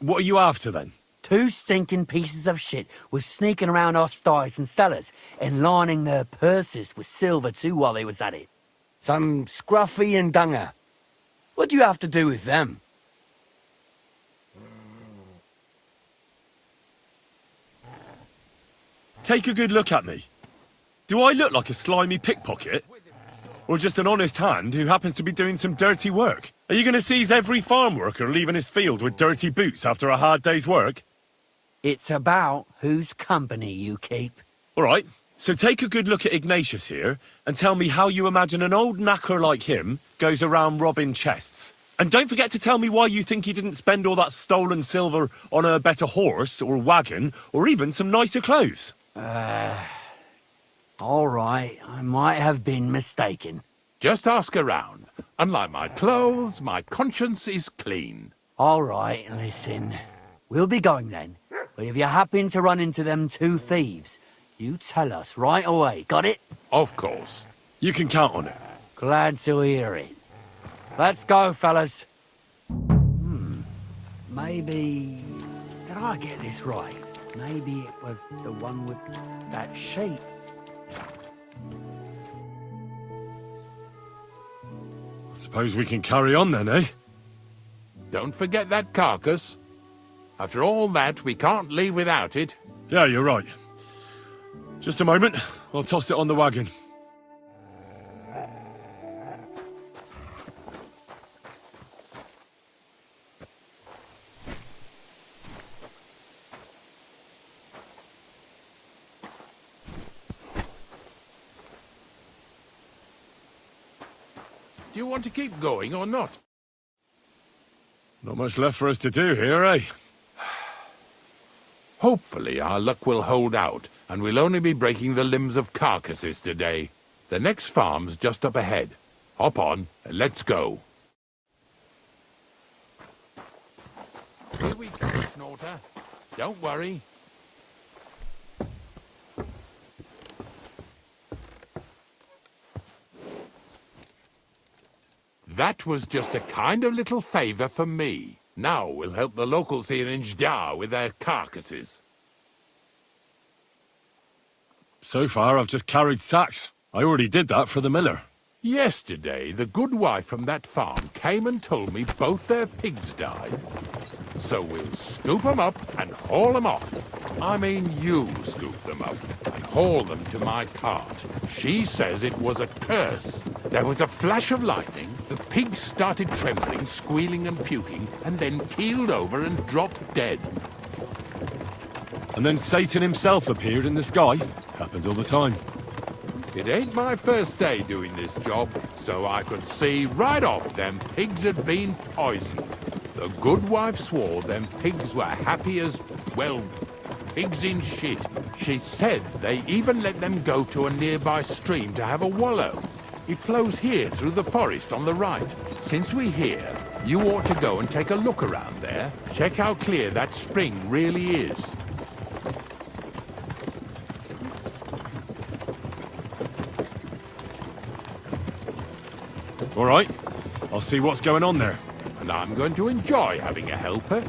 are you after, then? 2 stinking pieces of shit was sneaking around our sties and cellars and lining their purses with silver too while they was at it. Some Scruffy and Dunger. What do you have to do with them? Take a good look at me. Do I look like a slimy pickpocket? Or just an honest hand who happens to be doing some dirty work? Are you going to seize every farm worker leaving his field with dirty boots after a hard day's work? It's about whose company you keep. All right, so take a good look at Ignatius here and tell me how you imagine an old knacker like him goes around robbing chests. And don't forget to tell me why you think he didn't spend all that stolen silver on a better horse or wagon or even some nicer clothes. All right, I might have been mistaken. Just ask around. Unlike my clothes, my conscience is clean. All right, listen. We'll be going then. But if you happen to run into them 2 thieves, you tell us right away. Got it? Of course. You can count on it. Glad to hear it. Let's go, fellas. Maybe... Did I get this right? Maybe it was the one with that sheep. I suppose we can carry on then, eh? Don't forget that carcass. After all that, we can't leave without it. Yeah, you're right. Just a moment. I'll toss it on the wagon. Do you want to keep going or not? Not much left for us to do here, eh? Hopefully our luck will hold out, and we'll only be breaking the limbs of carcasses today. The next farm's just up ahead. Hop on, and let's go. Here we go, Snorter. Don't worry. That was just a kind of little favour for me. Now we'll help the locals here in Jdar with their carcasses. So far, I've just carried sacks. I already did that for the miller. Yesterday, the good wife from that farm came and told me both their pigs died. So we'll scoop them up and haul them off. I mean, you scoop them up and haul them to my cart. She says it was a curse. There was a flash of lightning, the pigs started trembling, squealing and puking, and then keeled over and dropped dead. And then Satan himself appeared in the sky. Happens all the time. It ain't my first day doing this job, so I could see right off them pigs had been poisoned. The good wife swore them pigs were happy as, well, pigs in shit. She said they even let them go to a nearby stream to have a wallow. It flows here through the forest on the right. Since we're here, you ought to go and take a look around there. Check how clear that spring really is. All right, I'll see what's going on there. And I'm going to enjoy having a helper.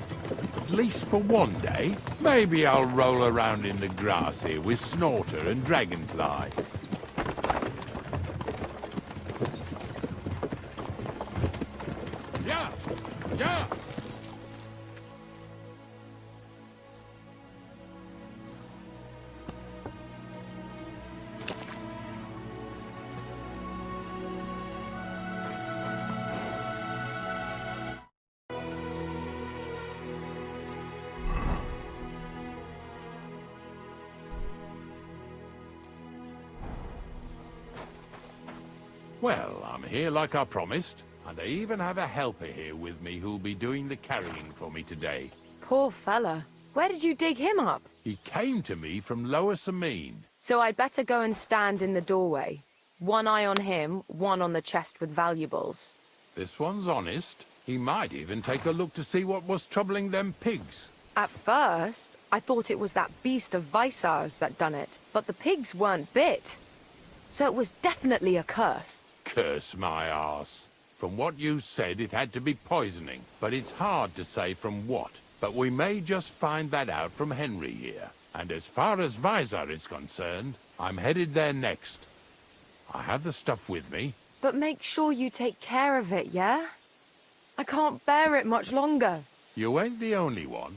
At least for one day. Maybe I'll roll around in the grass here with Snorter and Dragonfly. Yeah! Yeah! Well, I'm here like I promised, and I even have a helper here with me who'll be doing the carrying for me today. Poor fella. Where did you dig him up? He came to me from Lower Sameen. So I'd better go and stand in the doorway. One eye on him, one on the chest with valuables. This one's honest. He might even take a look to see what was troubling them pigs. At first, I thought it was that beast of Visar's that done it, but the pigs weren't bit. So it was definitely a curse. Curse my arse. From what you said, it had to be poisoning, but it's hard to say from what. But we may just find that out from Henry here. And as far as Visar is concerned, I'm headed there next. I have the stuff with me. But make sure you take care of it, yeah? I can't bear it much longer. You ain't the only one.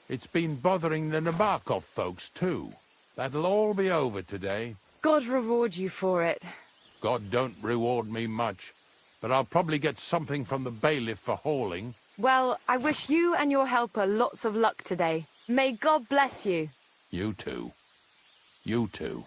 It's been bothering the Nabokov folks too. That'll all be over today. God reward you for it. God don't reward me much, but I'll probably get something from the bailiff for hauling. Well, I wish you and your helper lots of luck today. May God bless you. You too. You too.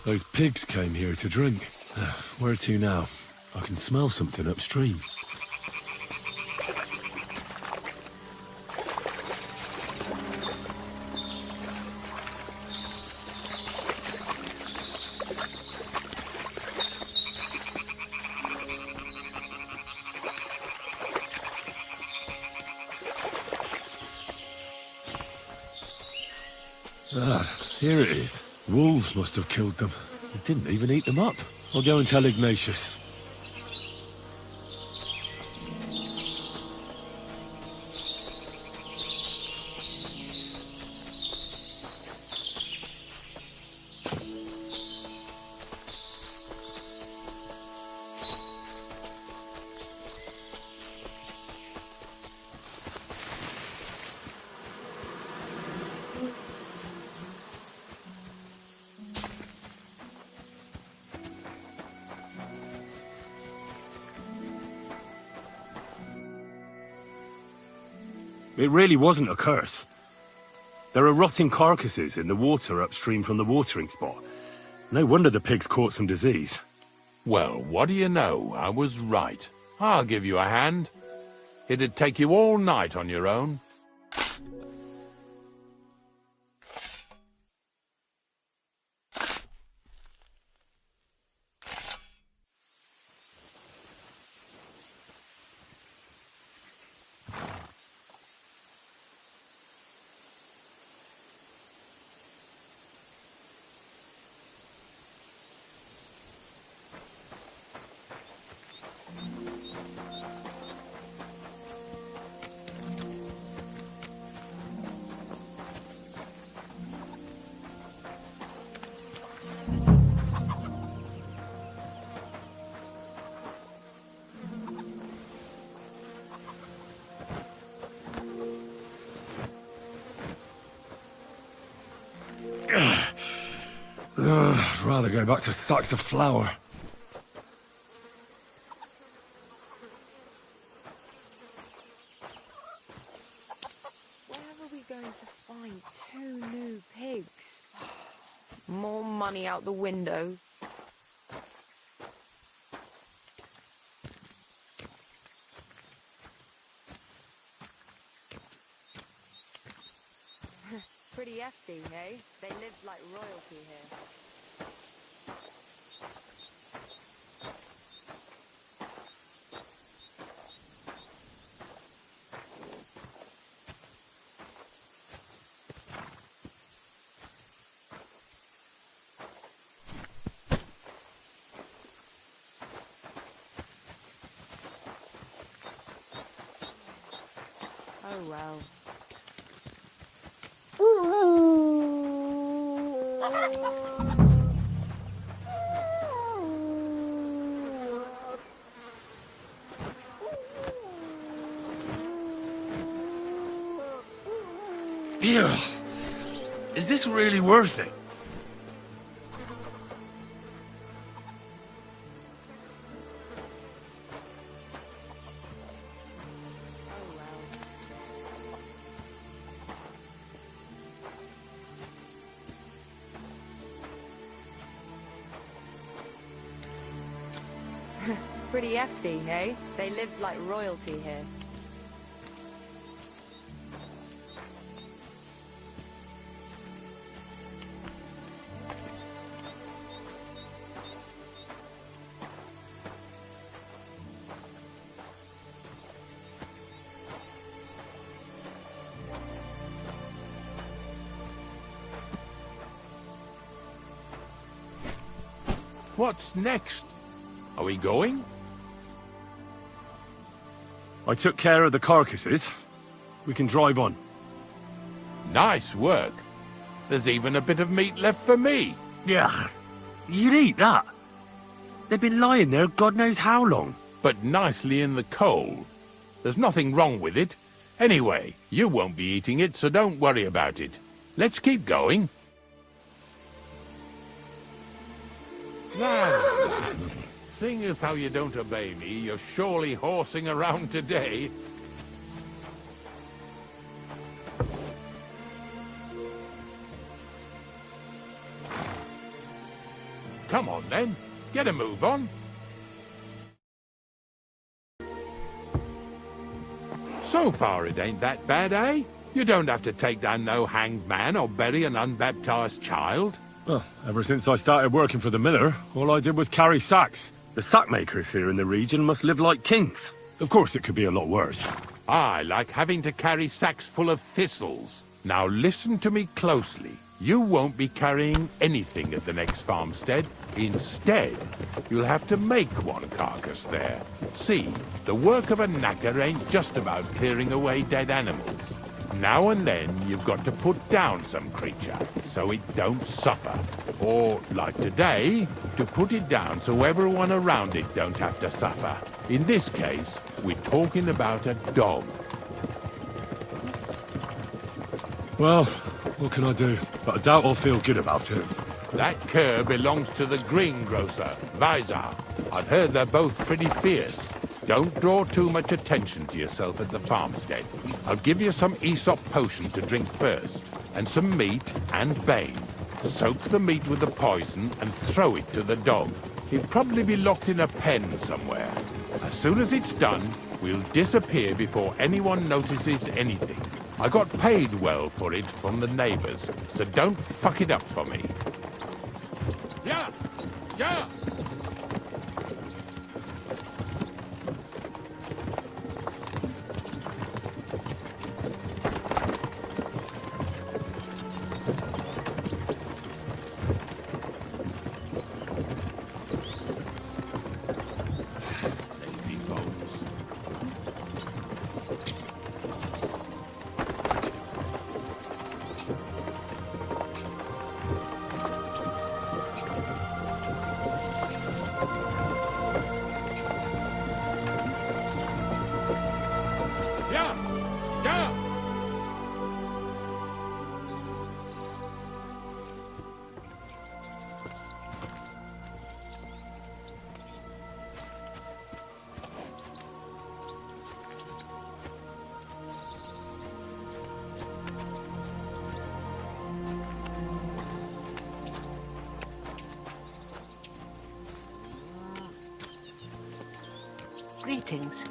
Those pigs came here to drink. Where to now? I can smell something upstream. Here it is. Wolves must have killed them. It didn't even eat them up. I'll go and tell Ignatius. It really wasn't a curse. There are rotting carcasses in the water upstream from the watering spot. No wonder the pigs caught some disease. Well, what do you know? I was right. I'll give you a hand. It'd take you all night on your own. I'd rather go back to sacks of flour. Where are we going to find 2 new pigs? More money out the window. Pretty hefty, eh? They lived like royalty here. Oh well. Yeah. Is this really worth it? Pretty hefty, hey? They lived like royalty here. What's next? Are we going? I took care of the carcasses. We can drive on. Nice work. There's even a bit of meat left for me. Yeah. You'd eat that. They've been lying there God knows how long. But nicely in the cold. There's nothing wrong with it. Anyway, you won't be eating it, so don't worry about it. Let's keep going. Lads, seeing as how you don't obey me, you're surely horsing around today. Come on then, get a move on. So far it ain't that bad, eh? You don't have to take down no hanged man or bury an unbaptized child. Well, ever since I started working for the miller, all I did was carry sacks. The sack makers here in the region must live like kings. Of course it could be a lot worse. I like having to carry sacks full of thistles. Now listen to me closely. You won't be carrying anything at the next farmstead. Instead, you'll have to make one carcass there. See, the work of a knacker ain't just about clearing away dead animals. Now and then, you've got to put down some creature, so it don't suffer. Or, like today, to put it down so everyone around it don't have to suffer. In this case, we're talking about a dog. Well, what can I do? But I doubt I'll feel good about it. That cur belongs to the greengrocer, Visar. I've heard they're both pretty fierce. Don't draw too much attention to yourself at the farmstead. I'll give you some Aesop potion to drink first, and some meat and bane. Soak the meat with the poison and throw it to the dog. He'll probably be locked in a pen somewhere. As soon as it's done, we'll disappear before anyone notices anything. I got paid well for it from the neighbors, so don't fuck it up for me. Yeah! Yeah! Greetings.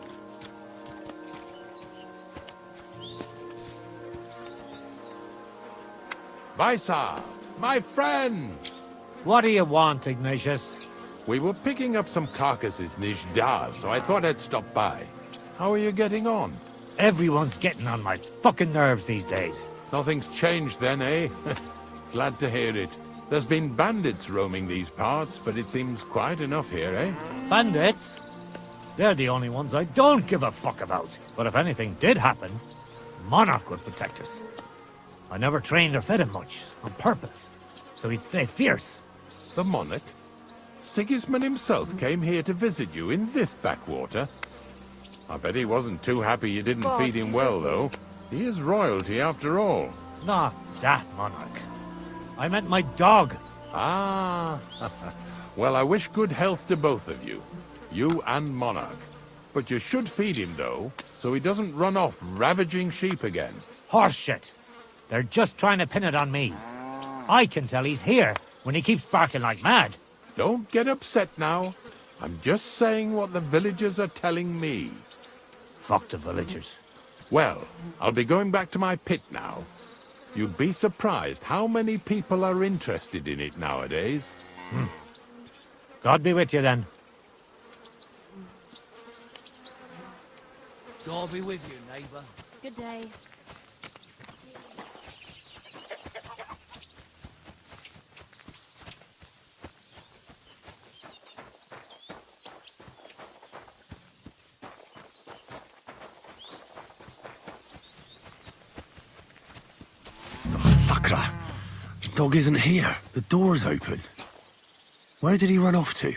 Visar, my friend! What do you want, Ignatius? We were picking up some carcasses near Jdar, so I thought I'd stop by. How are you getting on? Everyone's getting on my fucking nerves these days. Nothing's changed then, eh? Glad to hear it. There's been bandits roaming these parts, but it seems quiet enough here, eh? Bandits? They're the only ones I don't give a fuck about. But if anything did happen, Monarch would protect us. I never trained or fed him much, on purpose, so he'd stay fierce. The Monarch? Sigismund himself came here to visit you in this backwater. I bet he wasn't too happy you didn't feed him well, though. He is royalty after all. Not that monarch. I meant my dog. Ah. Well, I wish good health to both of you. You and Monarch. But you should feed him, though, so he doesn't run off ravaging sheep again. Horseshit. They're just trying to pin it on me. I can tell he's here when he keeps barking like mad. Don't get upset now. I'm just saying what the villagers are telling me. Fuck the villagers. Well, I'll be going back to my pit now. You'd be surprised how many people are interested in it nowadays. God be with you then. God be with you, neighbour. Good day. Sakra! The dog isn't here. The door's open. Where did he run off to?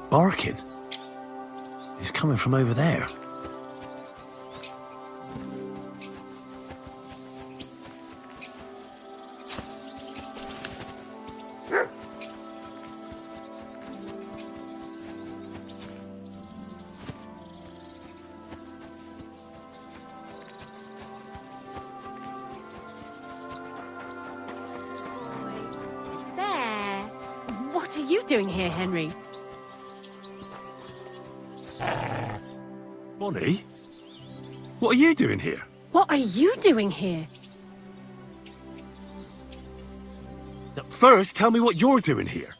Barking? He's coming from over there. There. What are you doing here, Henry? Bonnie? What are you doing here? What are you doing here? First, tell me what you're doing here.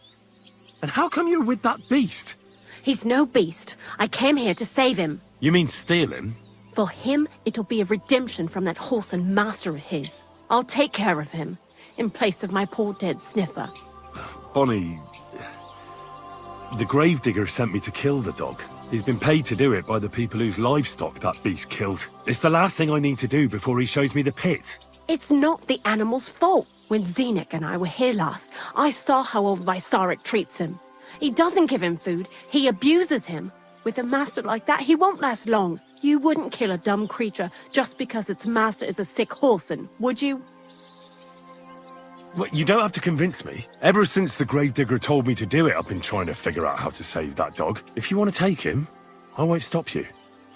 And how come you're with that beast? He's no beast. I came here to save him. You mean steal him? For him, it'll be a redemption from that wholesome master of his. I'll take care of him, in place of my poor dead sniffer. Bonnie... The gravedigger sent me to kill the dog. He's been paid to do it by the people whose livestock that beast killed. It's the last thing I need to do before he shows me the pit. It's not the animal's fault. When Zenek and I were here last, I saw how old Vysarik treats him. He doesn't give him food, he abuses him. With a master like that, he won't last long. You wouldn't kill a dumb creature just because its master is a sick horseman, would you? Well, you don't have to convince me. Ever since the gravedigger told me to do it, I've been trying to figure out how to save that dog. If you want to take him, I won't stop you.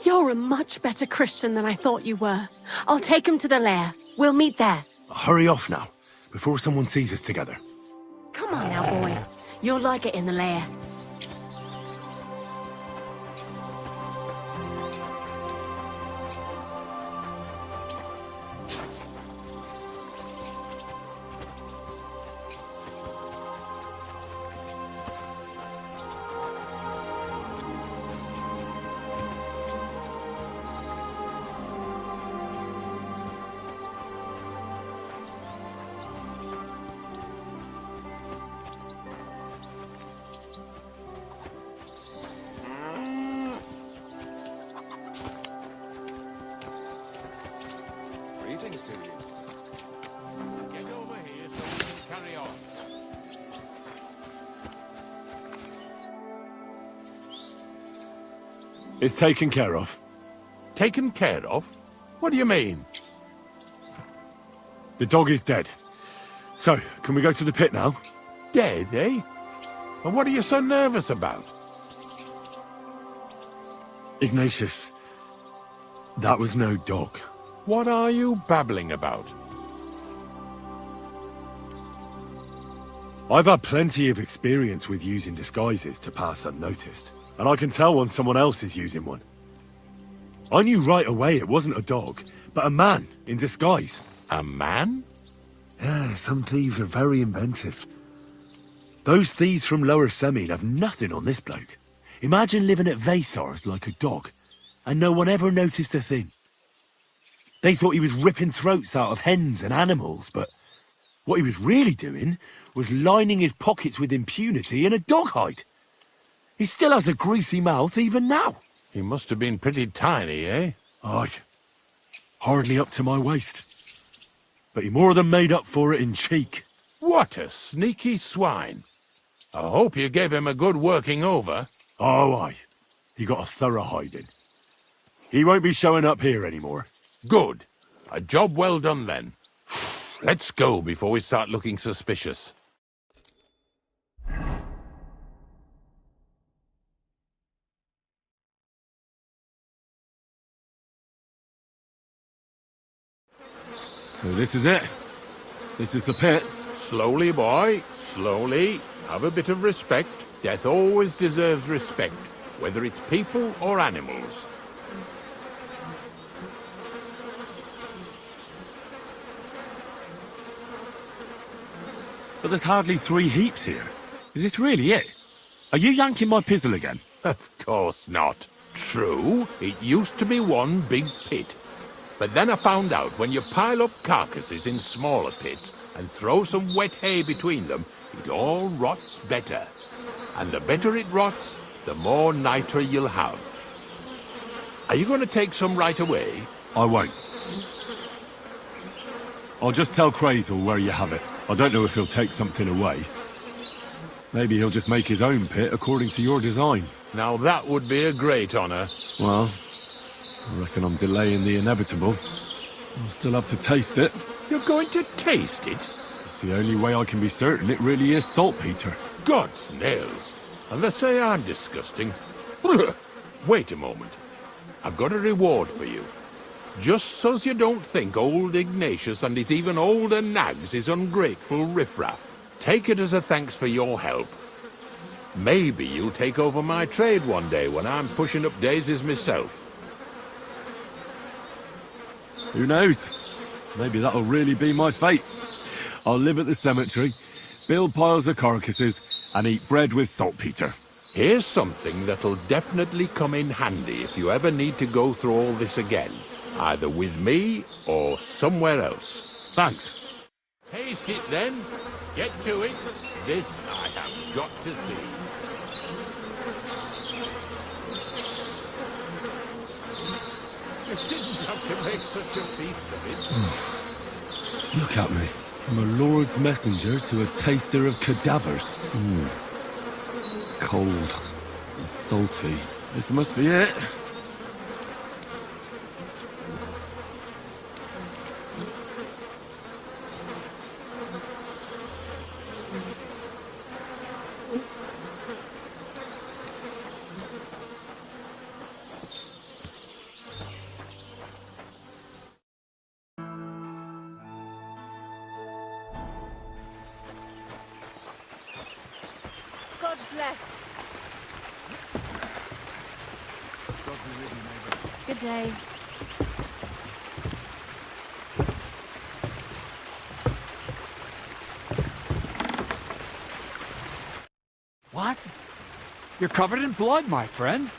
You're a much better Christian than I thought you were. I'll take him to the lair. We'll meet there. Hurry off now, before someone sees us together. Come on now, boy. You'll like it in the lair. Greetings to you. Get over here so we can carry on. It's taken care of. Taken care of? What do you mean? The dog is dead. So, can we go to the pit now? Dead, eh? And what are you so nervous about? Ignatius, that was no dog. What are you babbling about? I've had plenty of experience with using disguises to pass unnoticed, and I can tell when someone else is using one. I knew right away it wasn't a dog, but a man in disguise. A man? Yeah, some thieves are very inventive. Those thieves from Lower Semine have nothing on this bloke. Imagine living at Vaisar's like a dog, and no one ever noticed a thing. They thought he was ripping throats out of hens and animals, but what he was really doing was lining his pockets with impunity in a dog hide. He still has a greasy mouth even now. He must have been pretty tiny, eh? Aye. Hardly up to my waist. But he more than made up for it in cheek. What a sneaky swine. I hope you gave him a good working over. Oh, aye. He got a thorough hiding. He won't be showing up here anymore. Good. A job well done, then. Let's go before we start looking suspicious. So this is it. This is the pit. Slowly, boy. Slowly. Have a bit of respect. Death always deserves respect, whether it's people or animals. But there's hardly 3 heaps here. Is this really it? Are you yanking my pizzle again? Of course not. True, it used to be one big pit. But then I found out when you pile up carcasses in smaller pits and throw some wet hay between them, it all rots better. And the better it rots, the more nitre you'll have. Are you going to take some right away? I won't. I'll just tell Crazel where you have it. I don't know if he'll take something away. Maybe he'll just make his own pit according to your design. Now that would be a great honour. Well, I reckon I'm delaying the inevitable. I'll still have to taste it. You're going to taste it? It's the only way I can be certain it really is saltpeter. God's nails. And they say I'm disgusting. Wait a moment. I've got a reward for you. Just so's you don't think old Ignatius and his even older nags is ungrateful riffraff. Take it as a thanks for your help. Maybe you'll take over my trade one day when I'm pushing up daisies myself. Who knows? Maybe that'll really be my fate. I'll live at the cemetery, build piles of carcasses, and eat bread with saltpeter. Here's something that'll definitely come in handy if you ever need to go through all this again. Either with me or somewhere else. Thanks. Taste it then. Get to it. This I have got to see. You didn't have to make such a feast of it. Look at me. From a lord's messenger to a taster of cadavers. Cold and salty. This must be it. God bless. Good day. What? You're covered in blood, my friend.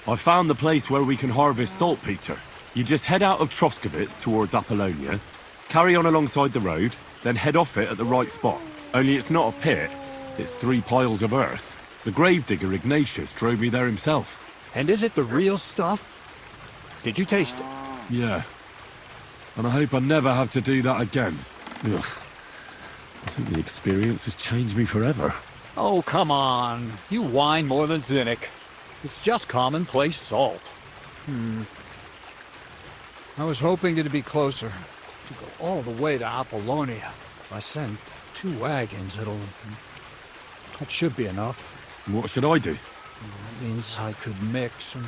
I found the place where we can harvest saltpeter. You just head out of Troskovitz towards Apollonia, carry on alongside the road, then head off it at the right spot. Only it's not a pit, it's 3 piles of earth. The gravedigger Ignatius drove me there himself. And is it the real stuff? Did you taste it? Yeah. And I hope I never have to do that again. Ugh. I think the experience has changed me forever. Oh, come on. You whine more than Zinnik. It's just commonplace salt. I was hoping to be closer. To go all the way to Apollonia. If I send 2 wagons, that should be enough. What should I do? That means I could mix a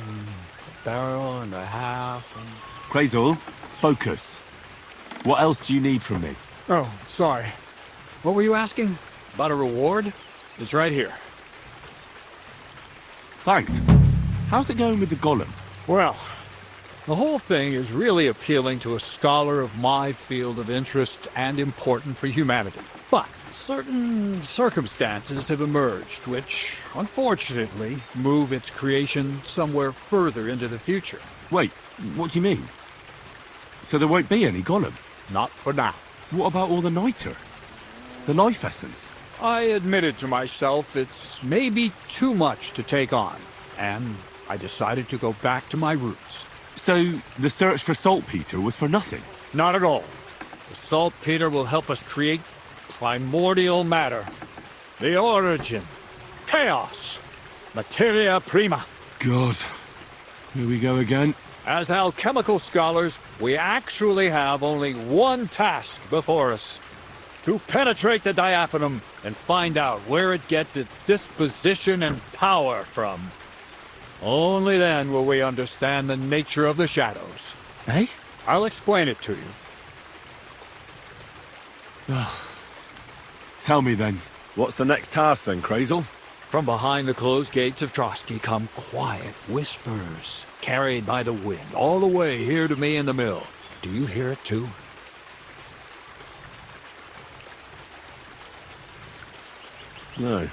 barrel and a half. Crazel, focus. What else do you need from me? Oh, sorry. What were you asking? About a reward? It's right here. Thanks. How's it going with the golem? Well, the whole thing is really appealing to a scholar of my field of interest and important for humanity. But certain circumstances have emerged which, unfortunately, move its creation somewhere further into the future. Wait, what do you mean? So there won't be any golem? Not for now. What about all the niter? The life essence? I admitted to myself it's maybe too much to take on, and I decided to go back to my roots. So the search for saltpeter was for nothing? Not at all. The saltpeter will help us create primordial matter. The origin. Chaos. Materia Prima. God. Here we go again. As alchemical scholars, we actually have only one task before us. To penetrate the diaphanum and find out where it gets its disposition and power from. Only then will we understand the nature of the shadows. Eh? I'll explain it to you. Tell me then, what's the next task then, Crazel? From behind the closed gates of Trotsky come quiet whispers, carried by the wind, all the way here to me in the mill. Do you hear it too? No.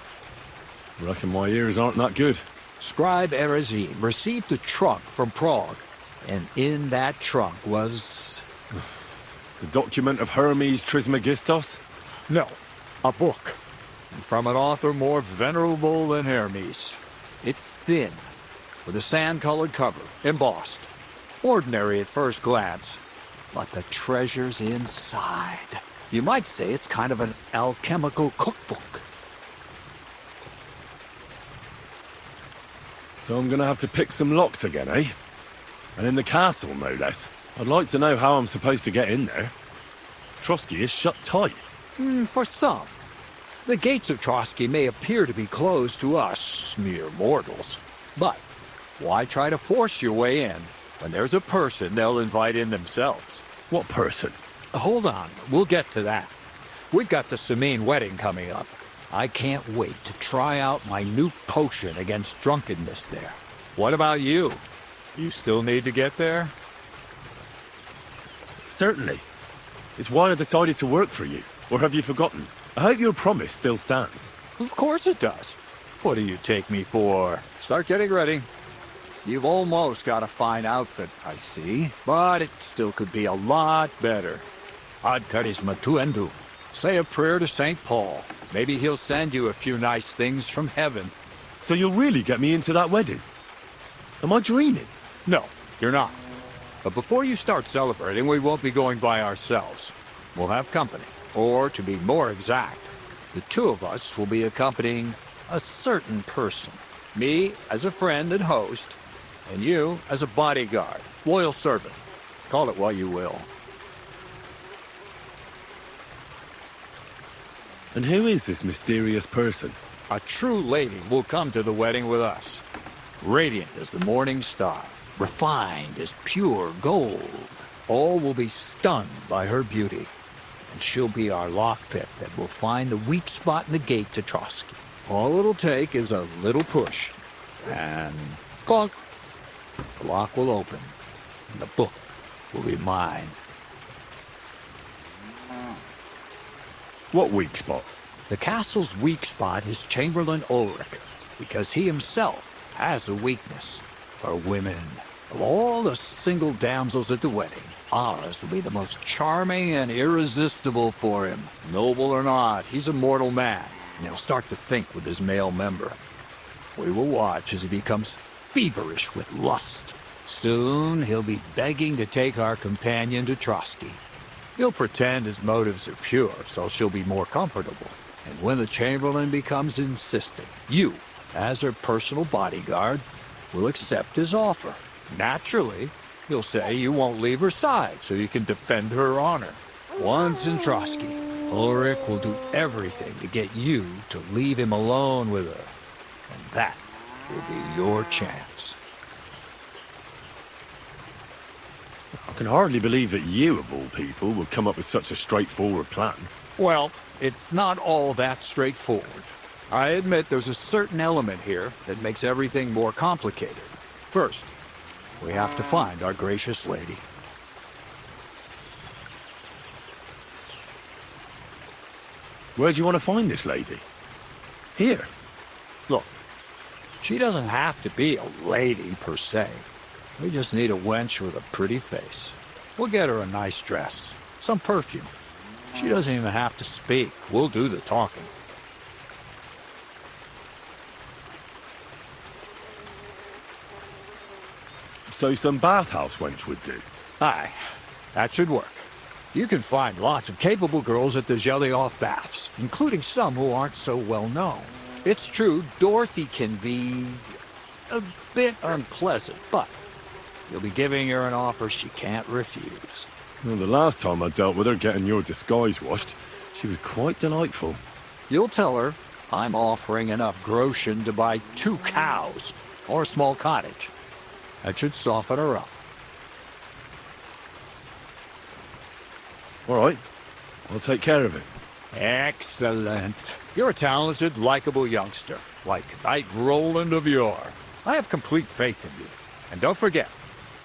Reckon my ears aren't that good. Scribe Erezine received a trunk from Prague, and in that trunk was... The document of Hermes Trismegistos? No, a book. From an author more venerable than Hermes. It's thin, with a sand-colored cover, embossed. Ordinary at first glance, but the treasure's inside. You might say it's kind of an alchemical cookbook. So I'm gonna have to pick some locks again, eh? And in the castle, no less. I'd like to know how I'm supposed to get in there. Trotsky is shut tight. For some. The gates of Trotsky may appear to be closed to us, mere mortals. But why try to force your way in when there's a person they'll invite in themselves? What person? Hold on, we'll get to that. We've got the Samine wedding coming up. I can't wait to try out my new potion against drunkenness there. What about you? You still need to get there? Certainly. It's why I decided to work for you. Or have you forgotten? I hope your promise still stands. Of course it does. What do you take me for? Start getting ready. You've almost got a fine outfit, I see. But it still could be a lot better. Ad charisma tuendu. Say a prayer to St. Paul. Maybe he'll send you a few nice things from heaven. So you'll really get me into that wedding? Am I dreaming? No, you're not. But before you start celebrating, we won't be going by ourselves. We'll have company. Or, to be more exact, the two of us will be accompanying a certain person. Me as a friend and host, and you as a bodyguard, loyal servant. Call it what you will. And who is this mysterious person? A true lady will come to the wedding with us. Radiant as the morning star, refined as pure gold. All will be stunned by her beauty. And she'll be our lockpick that will find the weak spot in the gate to Trotsky. All it'll take is a little push. And clunk. The lock will open. And the book will be mine. What weak spot? The castle's weak spot is Chamberlain Ulrich, because he himself has a weakness for women. Of all the single damsels at the wedding, ours will be the most charming and irresistible for him. Noble or not, he's a mortal man, and he'll start to think with his male member. We will watch as he becomes feverish with lust. Soon, he'll be begging to take our companion to Trotsky. He'll pretend his motives are pure, so she'll be more comfortable. And when the Chamberlain becomes insistent, you, as her personal bodyguard, will accept his offer. Naturally, you'll say you won't leave her side so you can defend her honor. Once in Trotsky, Ulrich will do everything to get you to leave him alone with her. And that will be your chance. I can hardly believe that you, of all people, would come up with such a straightforward plan. Well, it's not all that straightforward. I admit there's a certain element here that makes everything more complicated. First, we have to find our gracious lady. Where do you want to find this lady? Here. Look, she doesn't have to be a lady per se. We just need a wench with a pretty face. We'll get her a nice dress, some perfume. She doesn't even have to speak. We'll do the talking. So some bathhouse wench would do. Aye, that should work. You can find lots of capable girls at the Jelly-Off Baths, including some who aren't so well known. It's true, Dorothy can be a bit unpleasant, but you'll be giving her an offer she can't refuse. Well, the last time I dealt with her getting your disguise washed, she was quite delightful. You'll tell her I'm offering enough groschen to buy 2 cows or a small cottage. That should soften her up. All right, I'll take care of it. Excellent. You're a talented, likable youngster, like Knight Roland of yore. I have complete faith in you. And don't forget,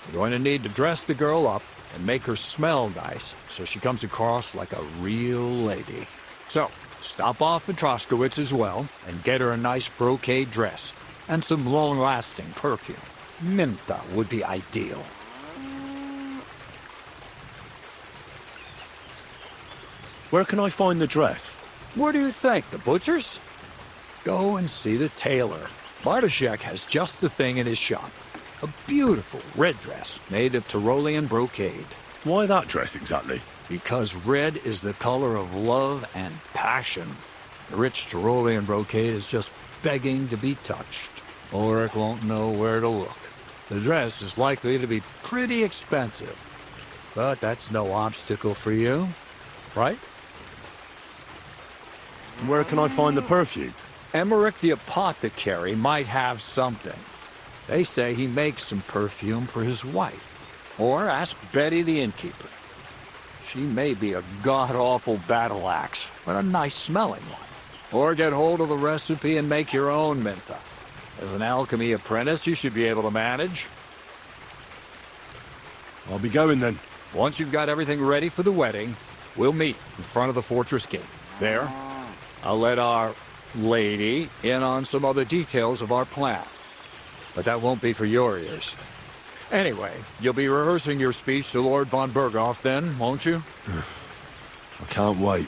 you're going to need to dress the girl up and make her smell nice so she comes across like a real lady. So, stop off at Troskowitz as well and get her a nice brocade dress and some long-lasting perfume. Mintha would be ideal. Where can I find the dress? Where do you think? The butcher's? Go and see the tailor. Bartoszek has just the thing in his shop. A beautiful red dress made of Tyrolean brocade. Why that dress exactly? Because red is the color of love and passion. The rich Tyrolean brocade is just begging to be touched. Ulrich won't know where to look. The dress is likely to be pretty expensive. But that's no obstacle for you, right? Where can I find the perfume? Emmerich the apothecary might have something. They say he makes some perfume for his wife. Or ask Betty the innkeeper. She may be a god-awful battle axe, but a nice-smelling one. Or get hold of the recipe and make your own Mintha. As an alchemy apprentice, you should be able to manage. I'll be going then. Once you've got everything ready for the wedding, we'll meet in front of the fortress gate. There, I'll let our lady in on some other details of our plan. But that won't be for your ears. Anyway, you'll be rehearsing your speech to Lord von Berghoff then, won't you? I can't wait.